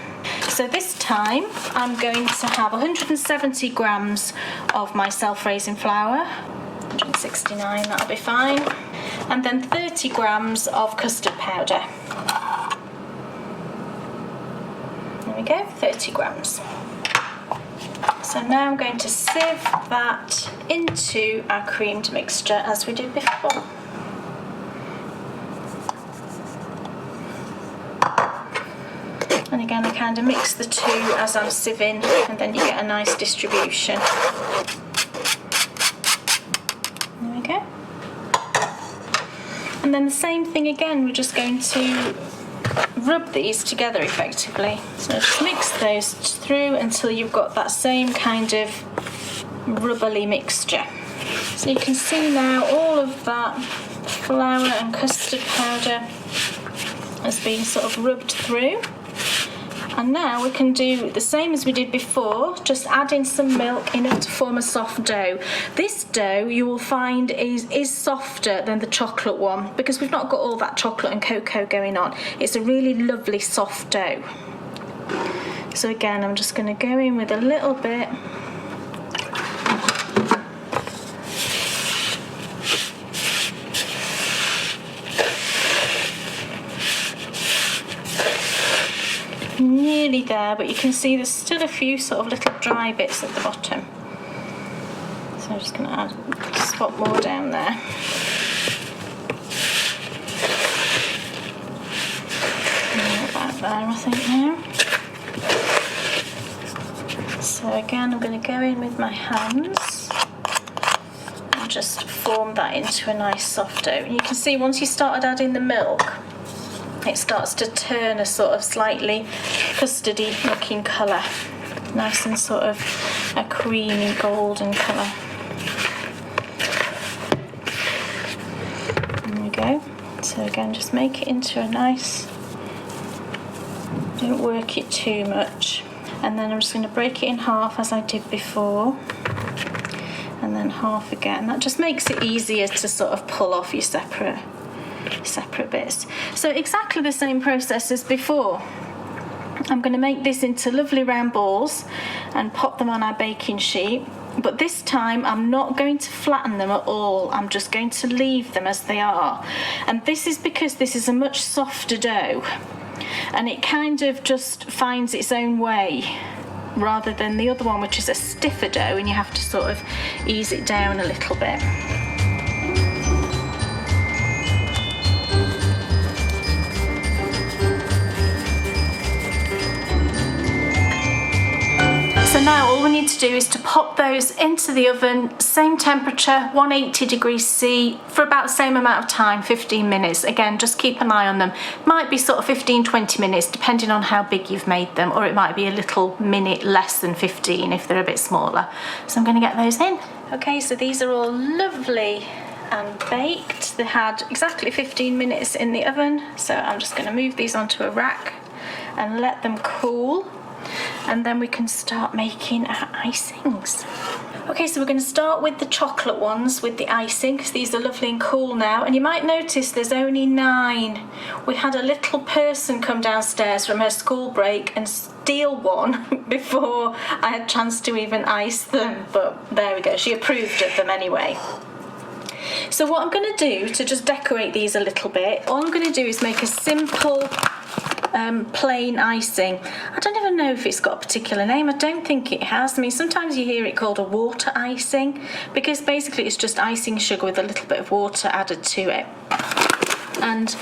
So this time I'm going to have 170 grams of my self-raising flour. 169, that'll be fine. And then 30 grams of custard powder. There we go, 30 grams. So now I'm going to sieve that into our creamed mixture as we did before. And again, I kind of mix the two as I'm sieving, and then you get a nice distribution. There we go. And then the same thing again, we're just going to rub these together effectively. So just mix those through until you've got that same kind of rubbly mixture. So you can see now all of that flour and custard powder has been sort of rubbed through. And now we can do the same as we did before, just add in some milk enough to form a soft dough. This dough you will find is softer than the chocolate one because we've not got all that chocolate and cocoa going on. It's a really lovely soft dough. So again, I'm just going to go in with a little bit. Nearly there, but you can see there's still a few sort of little dry bits at the bottom. So I'm just going to add a spot more down there. About there, I think now. So again, I'm going to go in with my hands and just form that into a nice soft dough. And you can see once you started adding the milk, it starts to turn a sort of slightly custardy looking colour. Nice and sort of a creamy golden colour. There we go. So again, just make it into a nice, don't work it too much. And then I'm just going to break it in half as I did before. And then half again. That just makes it easier to sort of pull off your separate bits. So exactly the same process as before. I'm going to make this into lovely round balls and pop them on our baking sheet, but this time I'm not going to flatten them at all. I'm just going to leave them as they are, and this is because this is a much softer dough and it kind of just finds its own way rather than the other one, which is a stiffer dough and you have to sort of ease it down a little bit. So now all we need to do is to pop those into the oven, same temperature, 180 degrees C, for about the same amount of time, 15 minutes. Again, just keep an eye on them. Might be sort of 15-20 minutes depending on how big you've made them, or it might be a little minute less than 15 if they're a bit smaller. So I'm going to get those in. Okay, so these are all lovely and baked. They had exactly 15 minutes in the oven, so I'm just going to move these onto a rack and let them cool. And then we can start making our icings. Okay, so we're going to start with the chocolate ones with the icing because these are lovely and cool now. And you might notice there's only 9. We had a little person come downstairs from her school break and steal one before I had a chance to even ice them. But there we go, she approved of them anyway. So what I'm going to do to just decorate these a little bit, all I'm going to do is make a simple plain icing. I don't even know if it's got a particular name. I don't think it has. I mean, sometimes you hear it called a water icing because basically it's just icing sugar with a little bit of water added to it. And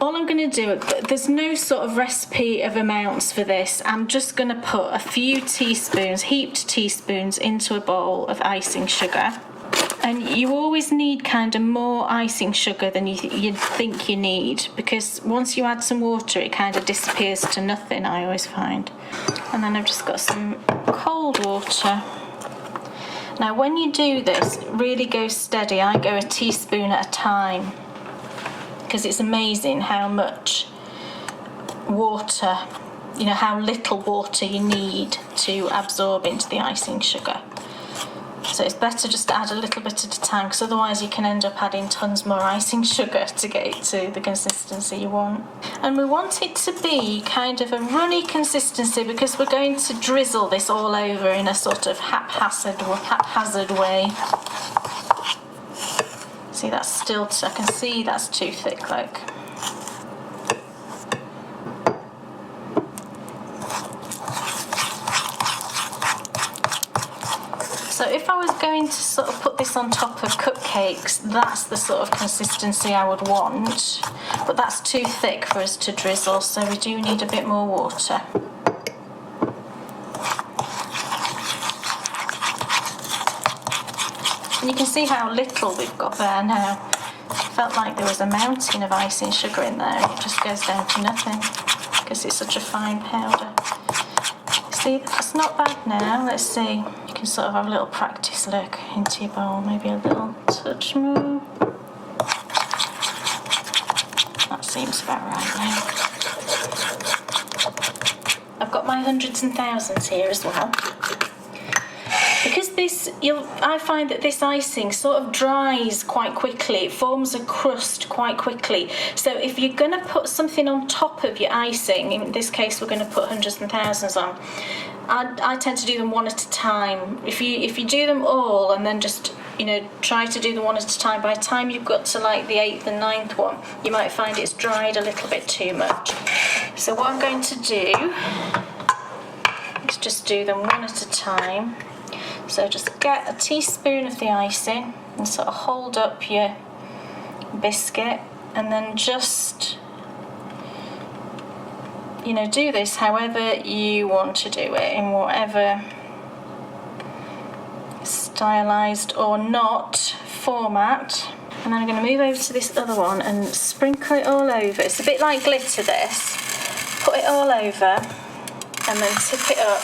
all I'm going to do, there's no sort of recipe of amounts for this. I'm just going to put a few teaspoons, heaped teaspoons, into a bowl of icing sugar. And you always need kind of more icing sugar than you think you need, because once you add some water it kind of disappears to nothing, I always find. And then I've just got some cold water. Now when you do this, really go steady. I go a teaspoon at a time because it's amazing how much water, you know, how little water you need to absorb into the icing sugar. So it's better just to add a little bit at a time, because otherwise you can end up adding tons more icing sugar to get it to the consistency you want. And we want it to be kind of a runny consistency because we're going to drizzle this all over in a sort of haphazard way. See, that's still, I can see that's too thick, like. So if I was going to sort of put this on top of cupcakes, that's the sort of consistency I would want. But that's too thick for us to drizzle, so we do need a bit more water. And you can see how little we've got there now. Felt like there was a mountain of icing sugar in there. It just goes down to nothing because it's such a fine powder. See, it's not bad now. Let's see. You can sort of have a little practice look into your bowl. Maybe a little touch more. That seems about right now. I've got my hundreds and thousands here as well. Because I find that this icing sort of dries quite quickly. It forms a crust quite quickly. So if you're going to put something on top of your icing, in this case we're going to put hundreds and thousands on, I tend to do them one at a time. If you do them all and then just, try to do them one at a time, by the time you've got to like the 8th and 9th one, you might find it's dried a little bit too much. So what I'm going to do is just do them one at a time. So just get a teaspoon of the icing and sort of hold up your biscuit, and then just, do this however you want to do it, in whatever stylized or not format. And then I'm going to move over to this other one and sprinkle it all over. It's a bit like glitter, this. Put it all over and then tip it up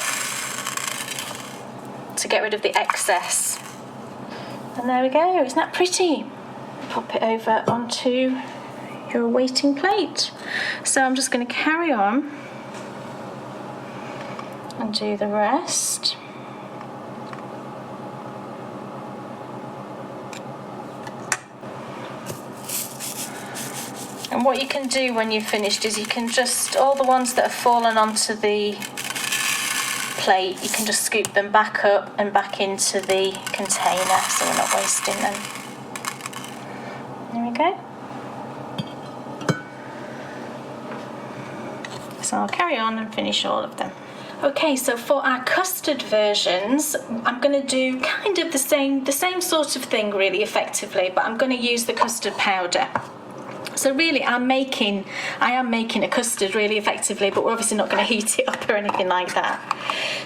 to get rid of the excess. And there we go, isn't that pretty? Pop it over onto your waiting plate. So I'm just going to carry on and do the rest. And what you can do when you've finished is you can just, all the ones that have fallen onto the plate, you can just scoop them back up and back into the container so we're not wasting them. There we go. So I'll carry on and finish all of them. Okay, so for our custard versions, I'm going to do kind of the same sort of thing really effectively, but I'm going to use the custard powder. So really I am making a custard really effectively, but we're obviously not going to heat it up or anything like that.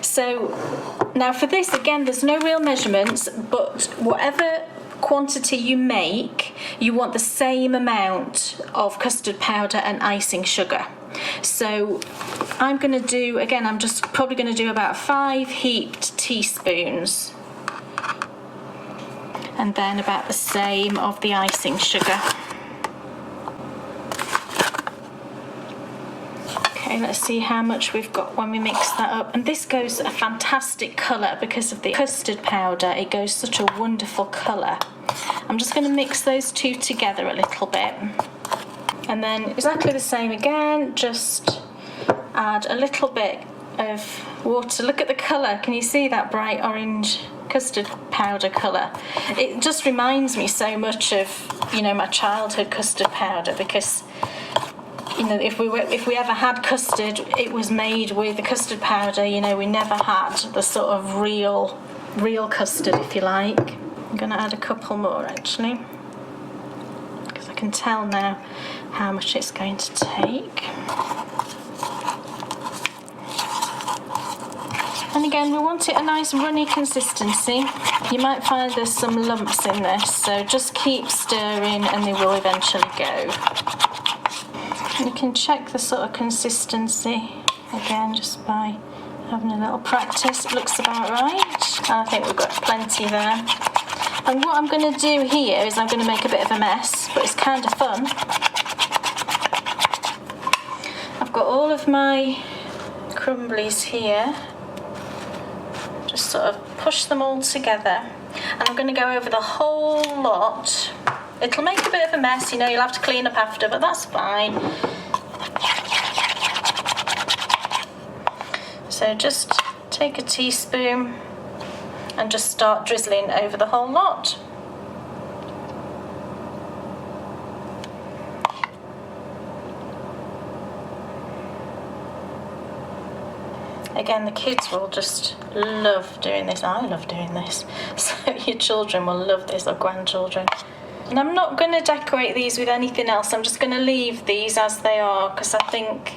So now for this, again, there's no real measurements, but whatever quantity you make, you want the same amount of custard powder and icing sugar. So I'm going to do, again, I'm just probably going to do about 5 heaped teaspoons, and then about the same of the icing sugar. Okay, let's see how much we've got when we mix that up. And this goes a fantastic colour because of the custard powder. It goes such a wonderful colour. I'm just going to mix those two together a little bit. And then exactly the same again, just add a little bit of water. Look at the colour. Can you see that bright orange custard powder colour? It just reminds me so much of, my childhood custard powder, because if we ever had custard, it was made with the custard powder. We never had the sort of real custard, if you like. I'm going to add a couple more actually, because I can tell now how much it's going to take. And again, we want it a nice runny consistency. You might find there's some lumps in this, so just keep stirring and they will eventually go. You can check the sort of consistency again just by having a little practice. It looks about right. I think we've got plenty there. And what I'm going to do here is I'm going to make a bit of a mess, but it's kind of fun. I've got all of my crumblies here. Just sort of push them all together. And I'm going to go over the whole lot. It'll make a bit of a mess, you'll have to clean up after, but that's fine. So just take a teaspoon and just start drizzling over the whole lot. Again, the kids will just love doing this. I love doing this. So your children will love this, or grandchildren. And I'm not going to decorate these with anything else. I'm just going to leave these as they are, because I think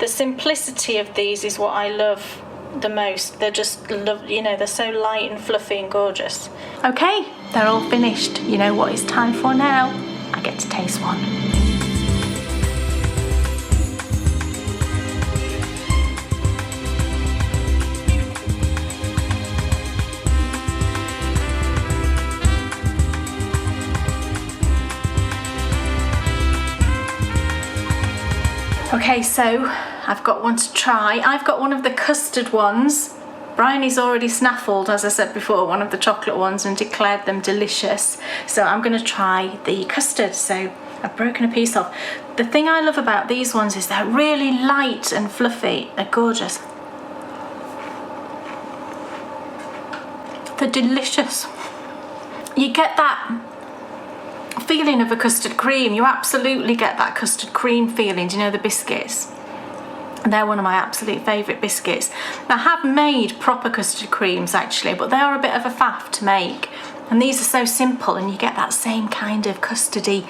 the simplicity of these is what I love the most. They're just, they're so light and fluffy and gorgeous. Okay, they're all finished. You know what it's time for now? I get to taste one. Okay, so I've got one to try. I've got one of the custard ones. Bryony's already snaffled, as I said before, one of the chocolate ones and declared them delicious. So I'm going to try the custard. So I've broken a piece off. The thing I love about these ones is they're really light and fluffy. They're gorgeous. They're delicious. You get that feeling of a custard cream. You absolutely get that custard cream feeling. Do you know the biscuits? They're one of my absolute favourite biscuits. I have made proper custard creams actually, but they are a bit of a faff to make. And these are so simple, and you get that same kind of custardy,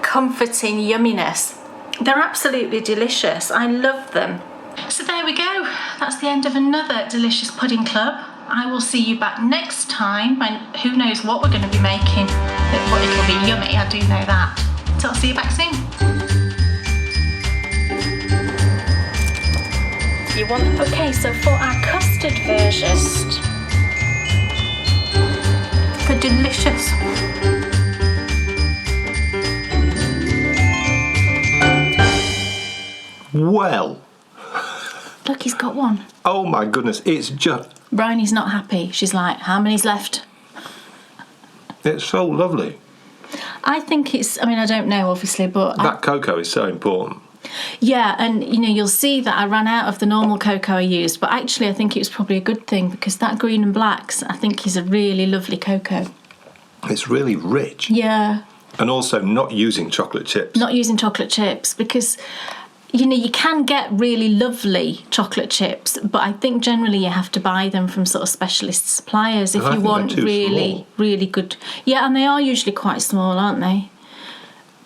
comforting yumminess. They're absolutely delicious. I love them. So there we go. That's the end of another delicious pudding club. I will see you back next time, and who knows what we're going to be making. But it'll be yummy, I do know that. So I'll see you back soon. Okay, so for our custard version, they're delicious. Well. Look, he's got one. Oh my goodness, it's just... Bryony's not happy. She's like, how many's left? It's so lovely. I think it's, I mean, I don't know, obviously, but... That cocoa is so important. Yeah, and, you know, you'll see that I ran out of the normal cocoa I used, but actually I think it was probably a good thing, because that green and blacks, I think, is a really lovely cocoa. It's really rich. Yeah. And also not using chocolate chips. Not using chocolate chips, because... You know, you can get really lovely chocolate chips, but I think generally you have to buy them from sort of specialist suppliers if you want really, really good. Yeah, and they are usually quite small, aren't they?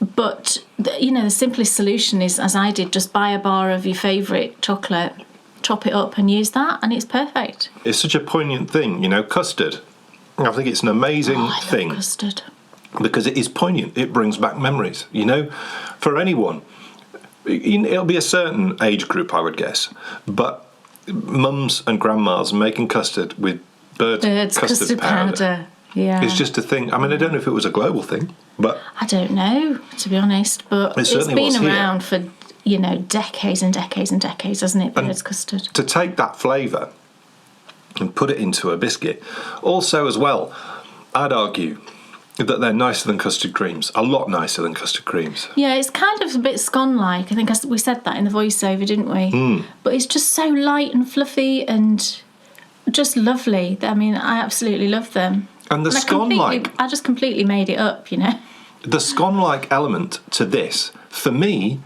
But, you know, the simplest solution is, as I did, just buy a bar of your favourite chocolate, chop it up and use that, and it's perfect. It's such a poignant thing, you know, custard. I think it's an amazing thing. I love custard. Because it is poignant. It brings back memories, you know, for anyone. It'll be a certain age group, I would guess, but mums and grandmas making custard with bird's custard powder. Yeah, it's just a thing. I mean, I don't know if it was a global thing, but I don't know, to be honest. But it's been around for, you know, decades and decades and decades, hasn't it? Bird's custard. To take that flavour and put it into a biscuit, also as well, I'd argue that they're nicer than custard creams, a lot nicer than custard creams. Yeah, it's kind of a bit scone-like. I think we said that in the voiceover, didn't we? But it's just so light and fluffy and just lovely. I mean, I absolutely love them. And the scone-like... I just completely made it up, you know. The scone-like element to this, for me,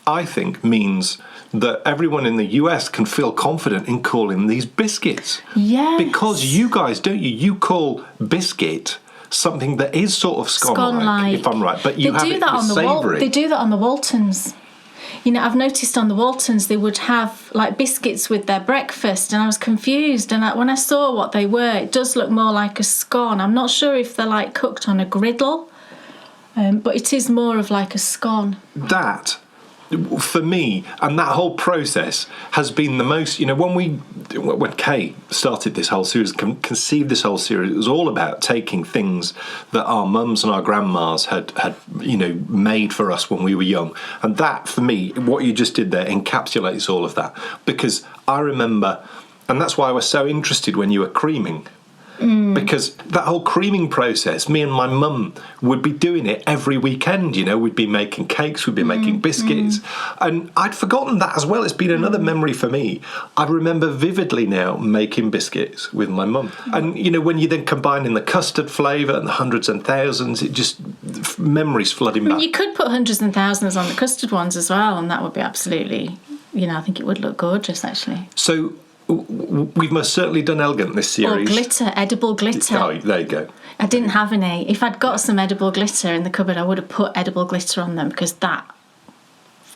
I think means that everyone in the US can feel confident in calling these biscuits. Yes. Because you guys, don't you? You call biscuit... something that is sort of scone-like, if I'm right, but you have it with savoury. They do that on the Waltons. You know, I've noticed on the Waltons they would have like biscuits with their breakfast, and I was confused. And when I saw what they were, it does look more like a scone. I'm not sure if they're like cooked on a griddle, but it is more of like a scone. That, for me, and that whole process has been the most, you know, when Kay started this whole series, conceived this whole series, it was all about taking things that our mums and our grandmas had you know, made for us when we were young. And that, for me, what you just did there encapsulates all of that. Because I remember, and that's why I was so interested when you were creaming. Because that whole creaming process, me and my mum would be doing it every weekend, you know, we'd be making cakes, we'd be making biscuits, and I'd forgotten that as well. It's been another memory for me. I remember vividly now making biscuits with my mum, and you know, when you then combine in the custard flavour and the hundreds and thousands, it just, memories flooding back. You could put hundreds and thousands on the custard ones as well, and that would be absolutely, you know, I think it would look gorgeous actually. So we've most certainly done elegant this series. Or glitter, edible glitter. Oh, there you go. I didn't have any. If I'd got some edible glitter in the cupboard, I would have put edible glitter on them, because that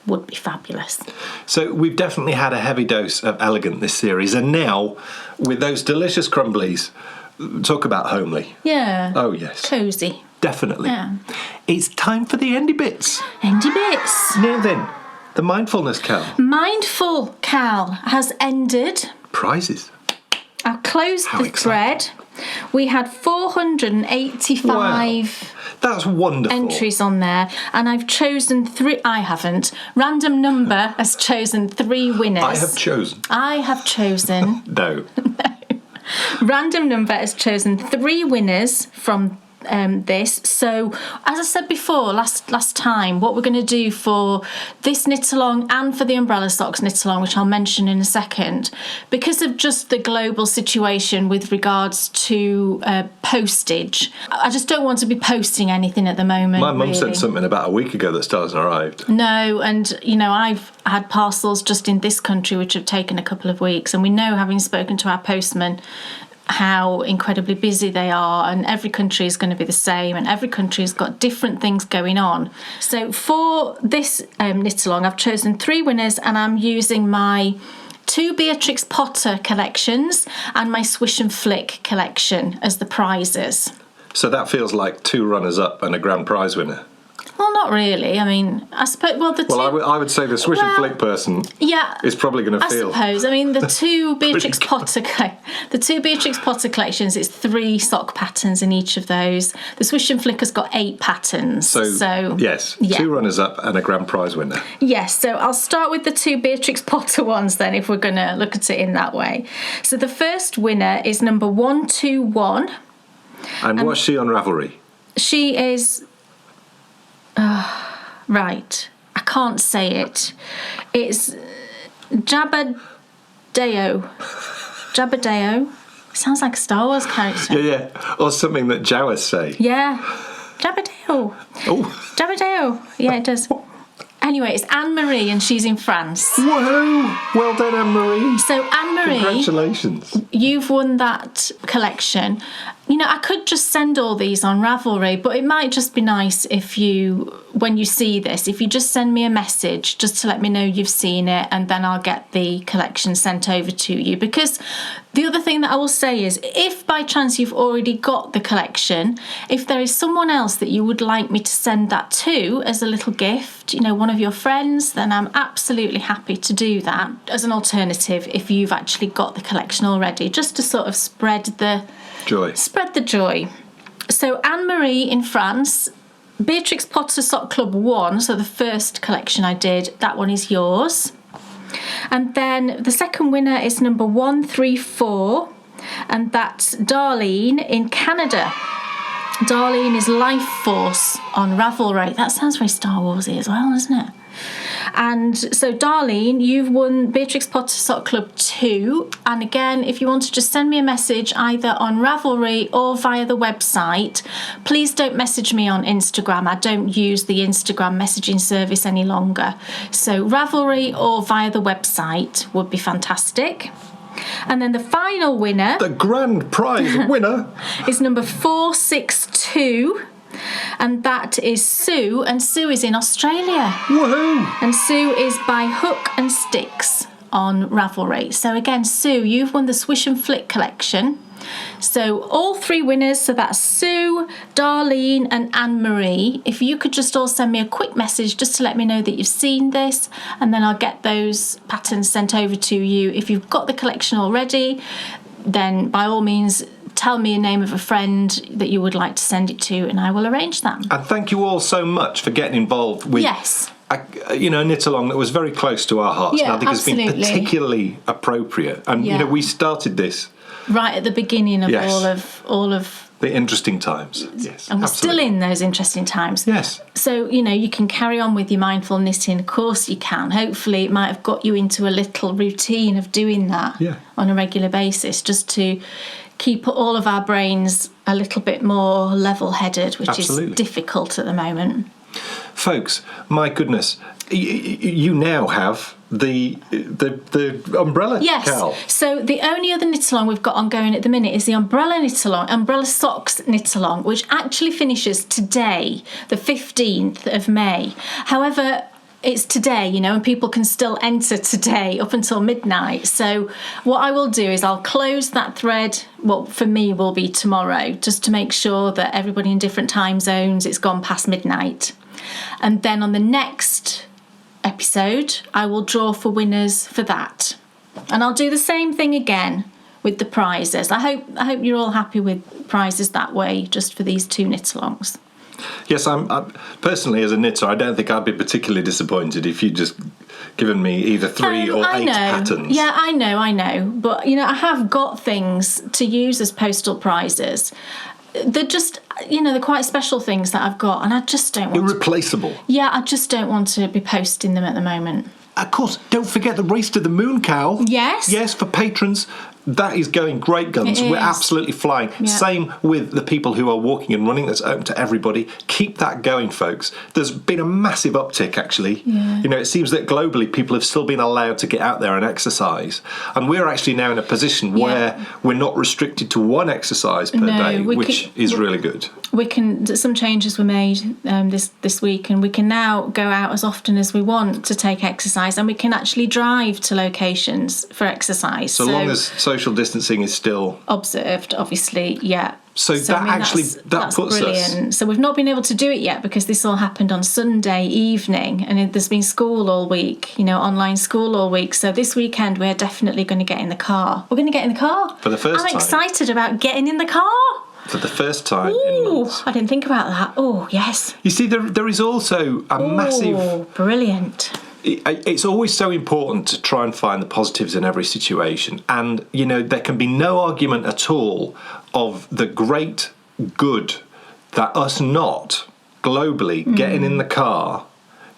would be fabulous. So we've definitely had a heavy dose of elegant this series, and now with those delicious crumblies, talk about homely. Yeah. Oh yes. Cosy. Definitely. Yeah. it's time for the Endy Bits. Endy Bits. Now then, the mindfulness Cal. Mindful Cal has ended. Prizes. I've closed the thread. We had 485 Wow. That's wonderful. entries on there, and I've chosen 3. I haven't. Random number has chosen 3 winners. I have chosen. No. Random number has chosen 3 winners from this. So, as I said before, last time, what we're going to do for this knit along and for the umbrella socks knit along, which I'll mention in a second, because of just the global situation with regards to postage, I just don't want to be posting anything at the moment. My mum really. sent something about a week ago that still hasn't arrived. No, and I've had parcels just in this country which have taken a couple of weeks, and we know, having spoken to our postman, how incredibly busy they are, and every country is going to be the same, and every country has got different things going on. So for this knit along, I've chosen 3 winners, and I'm using my 2 Beatrix Potter collections and my Swish and Flick collection as the prizes. So that feels like 2 runners-up and a grand prize winner. Well, not really. I mean, I suppose. Well, I would say the Swish and Flick person is probably going to feel. I suppose. I mean, the 2 Beatrix Potter, collections. It's 3 sock patterns in each of those. The Swish and Flick has got 8 patterns. So yes, 2 runners-up and a grand prize winner. Yes. So I'll start with the 2 Beatrix Potter ones then, if we're going to look at it in that way. So the first winner is number 121. And what's she on Ravelry? She is. Right, I can't say it. It's Jabadeo. Sounds like a Star Wars character. Yeah. Or something that Jawas say. Yeah. Jabadeo. Oh. Jabadeo. Yeah, it does. Anyway, it's Anne-Marie, and she's in France. Whoa! Well done, Anne-Marie. So, Anne-Marie, congratulations. You've won that collection. I could just send all these on Ravelry, but it might just be nice if you, when you see this, if you just send me a message just to let me know you've seen it, and then I'll get the collection sent over to you. Because the other thing that I will say is, if by chance you've already got the collection, if there is someone else that you would like me to send that to as a little gift, one of your friends, then I'm absolutely happy to do that as an alternative if you've actually got the collection already, just to sort of spread the joy. So Anne-Marie in France, Beatrix Potter Sock Club 1, so the first collection I did, that one is yours. And then the second winner is number 134, and that's Darlene in Canada. Darlene is Life Force on Ravelry. That sounds very Star Warsy as well, doesn't it? And so, Darlene, you've won Beatrix Potter Sock Club 2. And again, if you want to just send me a message either on Ravelry or via the website, please don't message me on Instagram. I don't use the Instagram messaging service any longer. So, Ravelry or via the website would be fantastic. And then the final winner, the grand prize winner, is number 462. And that is Sue, and Sue is in Australia. Woohoo! And Sue is by Hook and Sticks on Ravelry. So again, Sue, you've won the Swish and Flick collection. So all 3 winners, so that's Sue, Darlene and Anne-Marie. If you could just all send me a quick message just to let me know that you've seen this, and then I'll get those patterns sent over to you. If you've got the collection already, then by all means tell me a name of a friend that you would like to send it to, and I will arrange that. And thank you all so much for getting involved with a knit along that was very close to our hearts. Yeah, and I think absolutely. It's been particularly appropriate. And we started this right at the beginning of all of the interesting times. Yes. And we're still in those interesting times. Yes. So, you can carry on with your mindful knitting. Of course you can. Hopefully it might have got you into a little routine of doing that on a regular basis, just to keep all of our brains a little bit more level-headed, which is difficult at the moment. Folks, my goodness, you now have the umbrella Cowl. So the only other knit along we've got ongoing at the minute is the umbrella knit along, umbrella socks knit along, which actually finishes today, the 15th of May. However, it's today, and people can still enter today up until midnight. So what I will do is I'll close that thread, what for me will be tomorrow, just to make sure that everybody in different time zones, it's gone past midnight. And then on the next episode, I will draw for winners for that. And I'll do the same thing again with the prizes. I hope you're all happy with prizes that way, just for these 2 knit-alongs. Yes, I'm personally, as a knitter, I don't think I'd be particularly disappointed if you'd just given me either 3 or 8 patterns. Yeah, I know. But, I have got things to use as postal prizes. They're just, they're quite special things that I've got, and I just don't want Irreplaceable. Yeah, I just don't want to be posting them at the moment. Of course, don't forget the Race to the Moon, Cowl. Yes. Yes, for patrons. That is going great guns. We're absolutely flying. Yeah. Same with the people who are walking and running. That's open to everybody. Keep that going, folks. There's been a massive uptick, actually. Yeah. It seems that globally people have still been allowed to get out there and exercise. And we're actually now in a position where we're not restricted to 1 exercise per day, which is really good. Some changes were made this week, and we can now go out as often as we want to take exercise, and we can actually drive to locations for exercise. So long as social distancing is still observed, obviously, yeah. So that puts brilliant. us. So we've not been able to do it yet because this all happened on Sunday evening, and there's been school all week, online school all week. So this weekend we're definitely going to get in the car. We're going to get in the car for the first time. I'm excited about getting in the car. For the first time in months. I didn't think about that. Oh, yes. You see, there is also a massive... Oh, brilliant. It's always so important to try and find the positives in every situation. And, there can be no argument at all of the great good that us not globally getting in the car...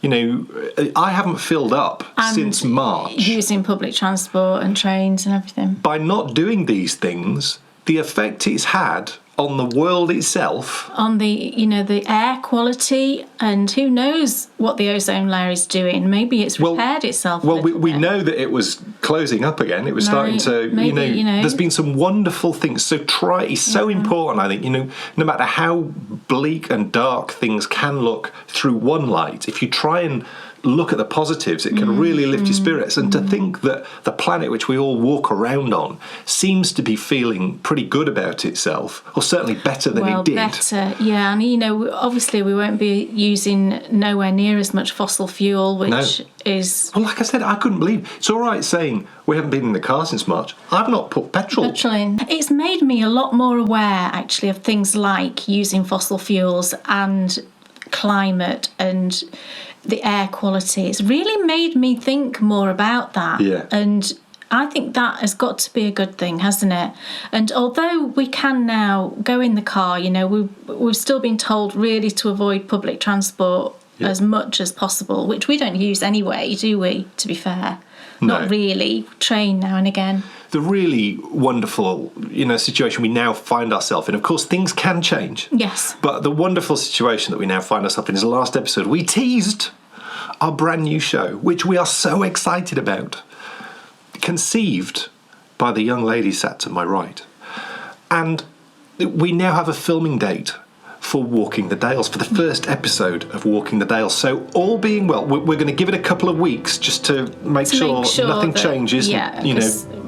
I haven't filled up since March. Using public transport and trains and everything. By not doing these things, the effect it's had on the world itself, on the air quality, and who knows what the ozone layer is doing. Maybe it's repaired itself. Well, we know that it was closing up again. It was starting to, there's been some wonderful things. So it's so important, I think, no matter how bleak and dark things can look through one light, if you try and look at the positives, it can really lift your spirits. And to think that the planet which we all walk around on seems to be feeling pretty good about itself, or certainly better than it did. Better, yeah. And obviously we won't be using nowhere near as much fossil fuel, which is... Well, like I said, I couldn't believe it's all right saying we haven't been in the car since March. I've not put petrol in. It's made me a lot more aware, actually, of things like using fossil fuels and climate and the air quality. It's really made me think more about that. Yeah. And I think that has got to be a good thing, hasn't it? And although we can now go in the car, we've still been told really to avoid public transport as much as possible, which we don't use anyway, do we, to be fair? No. Not really. Train now and again. The really wonderful, situation we now find ourselves in. Of course, things can change. Yes. But the wonderful situation that we now find ourselves in is the last episode. We teased our brand new show, which we are so excited about. Conceived by the young lady sat to my right. And we now have a filming date for Walking the Dales, for the first episode of Walking the Dales. So all being well, we're going to give it a couple of weeks just to make sure nothing changes. Yeah,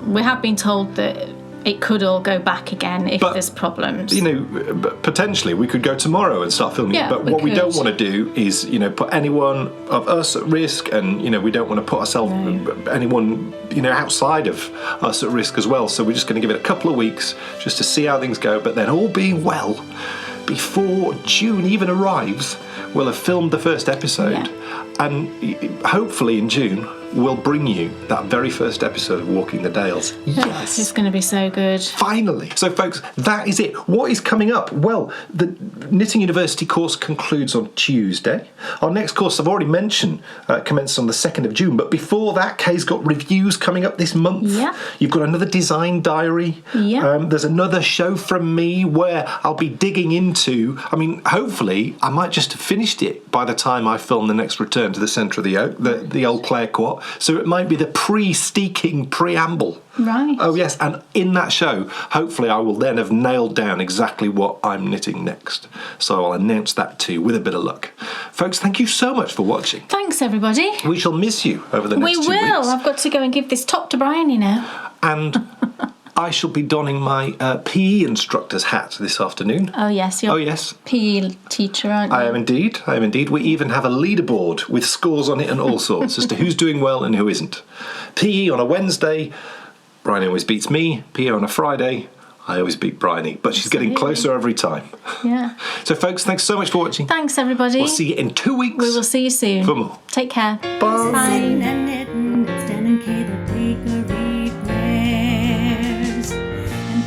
we have been told that it could all go back again if there's problems. Potentially we could go tomorrow and start filming it. But what we don't want to do is, put anyone of us at risk, and, we don't want to put anyone, outside of us at risk as well. So we're just going to give it a couple of weeks just to see how things go. But then all being well, before June even arrives, we'll have filmed the first episode. And hopefully in June, we'll bring you that very first episode of Walking the Dales. Yes. It's going to be so good. Finally. So, folks, that is it. What is coming up? Well, the Knitting University course concludes on Tuesday. Our next course, I've already mentioned, commences on the 2nd of June. But before that, Kay's got reviews coming up this month. Yeah. You've got another design diary. Yeah. There's another show from me where I'll be digging into... hopefully, I might just have finished it by the time I film the next return to the centre of the oak, the old Clare Quat. So it might be the pre-steaking preamble. Right. Oh, yes. And in that show, hopefully I will then have nailed down exactly what I'm knitting next. So I'll announce that to you with a bit of luck. Folks, thank you so much for watching. Thanks, everybody. We shall miss you over the next 2 weeks. We will. I've got to go and give this top to Bryony now. And I shall be donning my PE instructor's hat this afternoon. Oh, yes. You're PE teacher, aren't you? I am indeed. We even have a leaderboard with scores on it and all sorts as to who's doing well and who isn't. PE on a Wednesday, Bryony always beats me. PE on a Friday, I always beat Bryony. But she's getting closer every time. Yeah. So, folks, thanks so much for watching. Thanks, everybody. We'll see you in 2 weeks. We will see you soon. For more. Take care. Bye.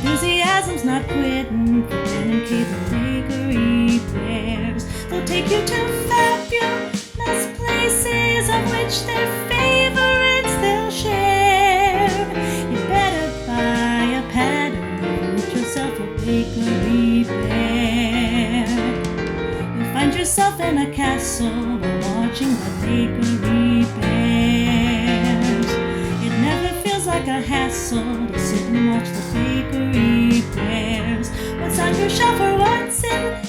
Enthusiasm's not quitting for Dan and Kay the bakery bears. They'll take you to fabulous places of which their favorites they'll share. You better buy a pattern and get yourself a bakery bear. You'll find yourself in a castle while watching the bakery bears. It never feels like a hassle to sit and watch the bakery bears. What's on your shelf or what's in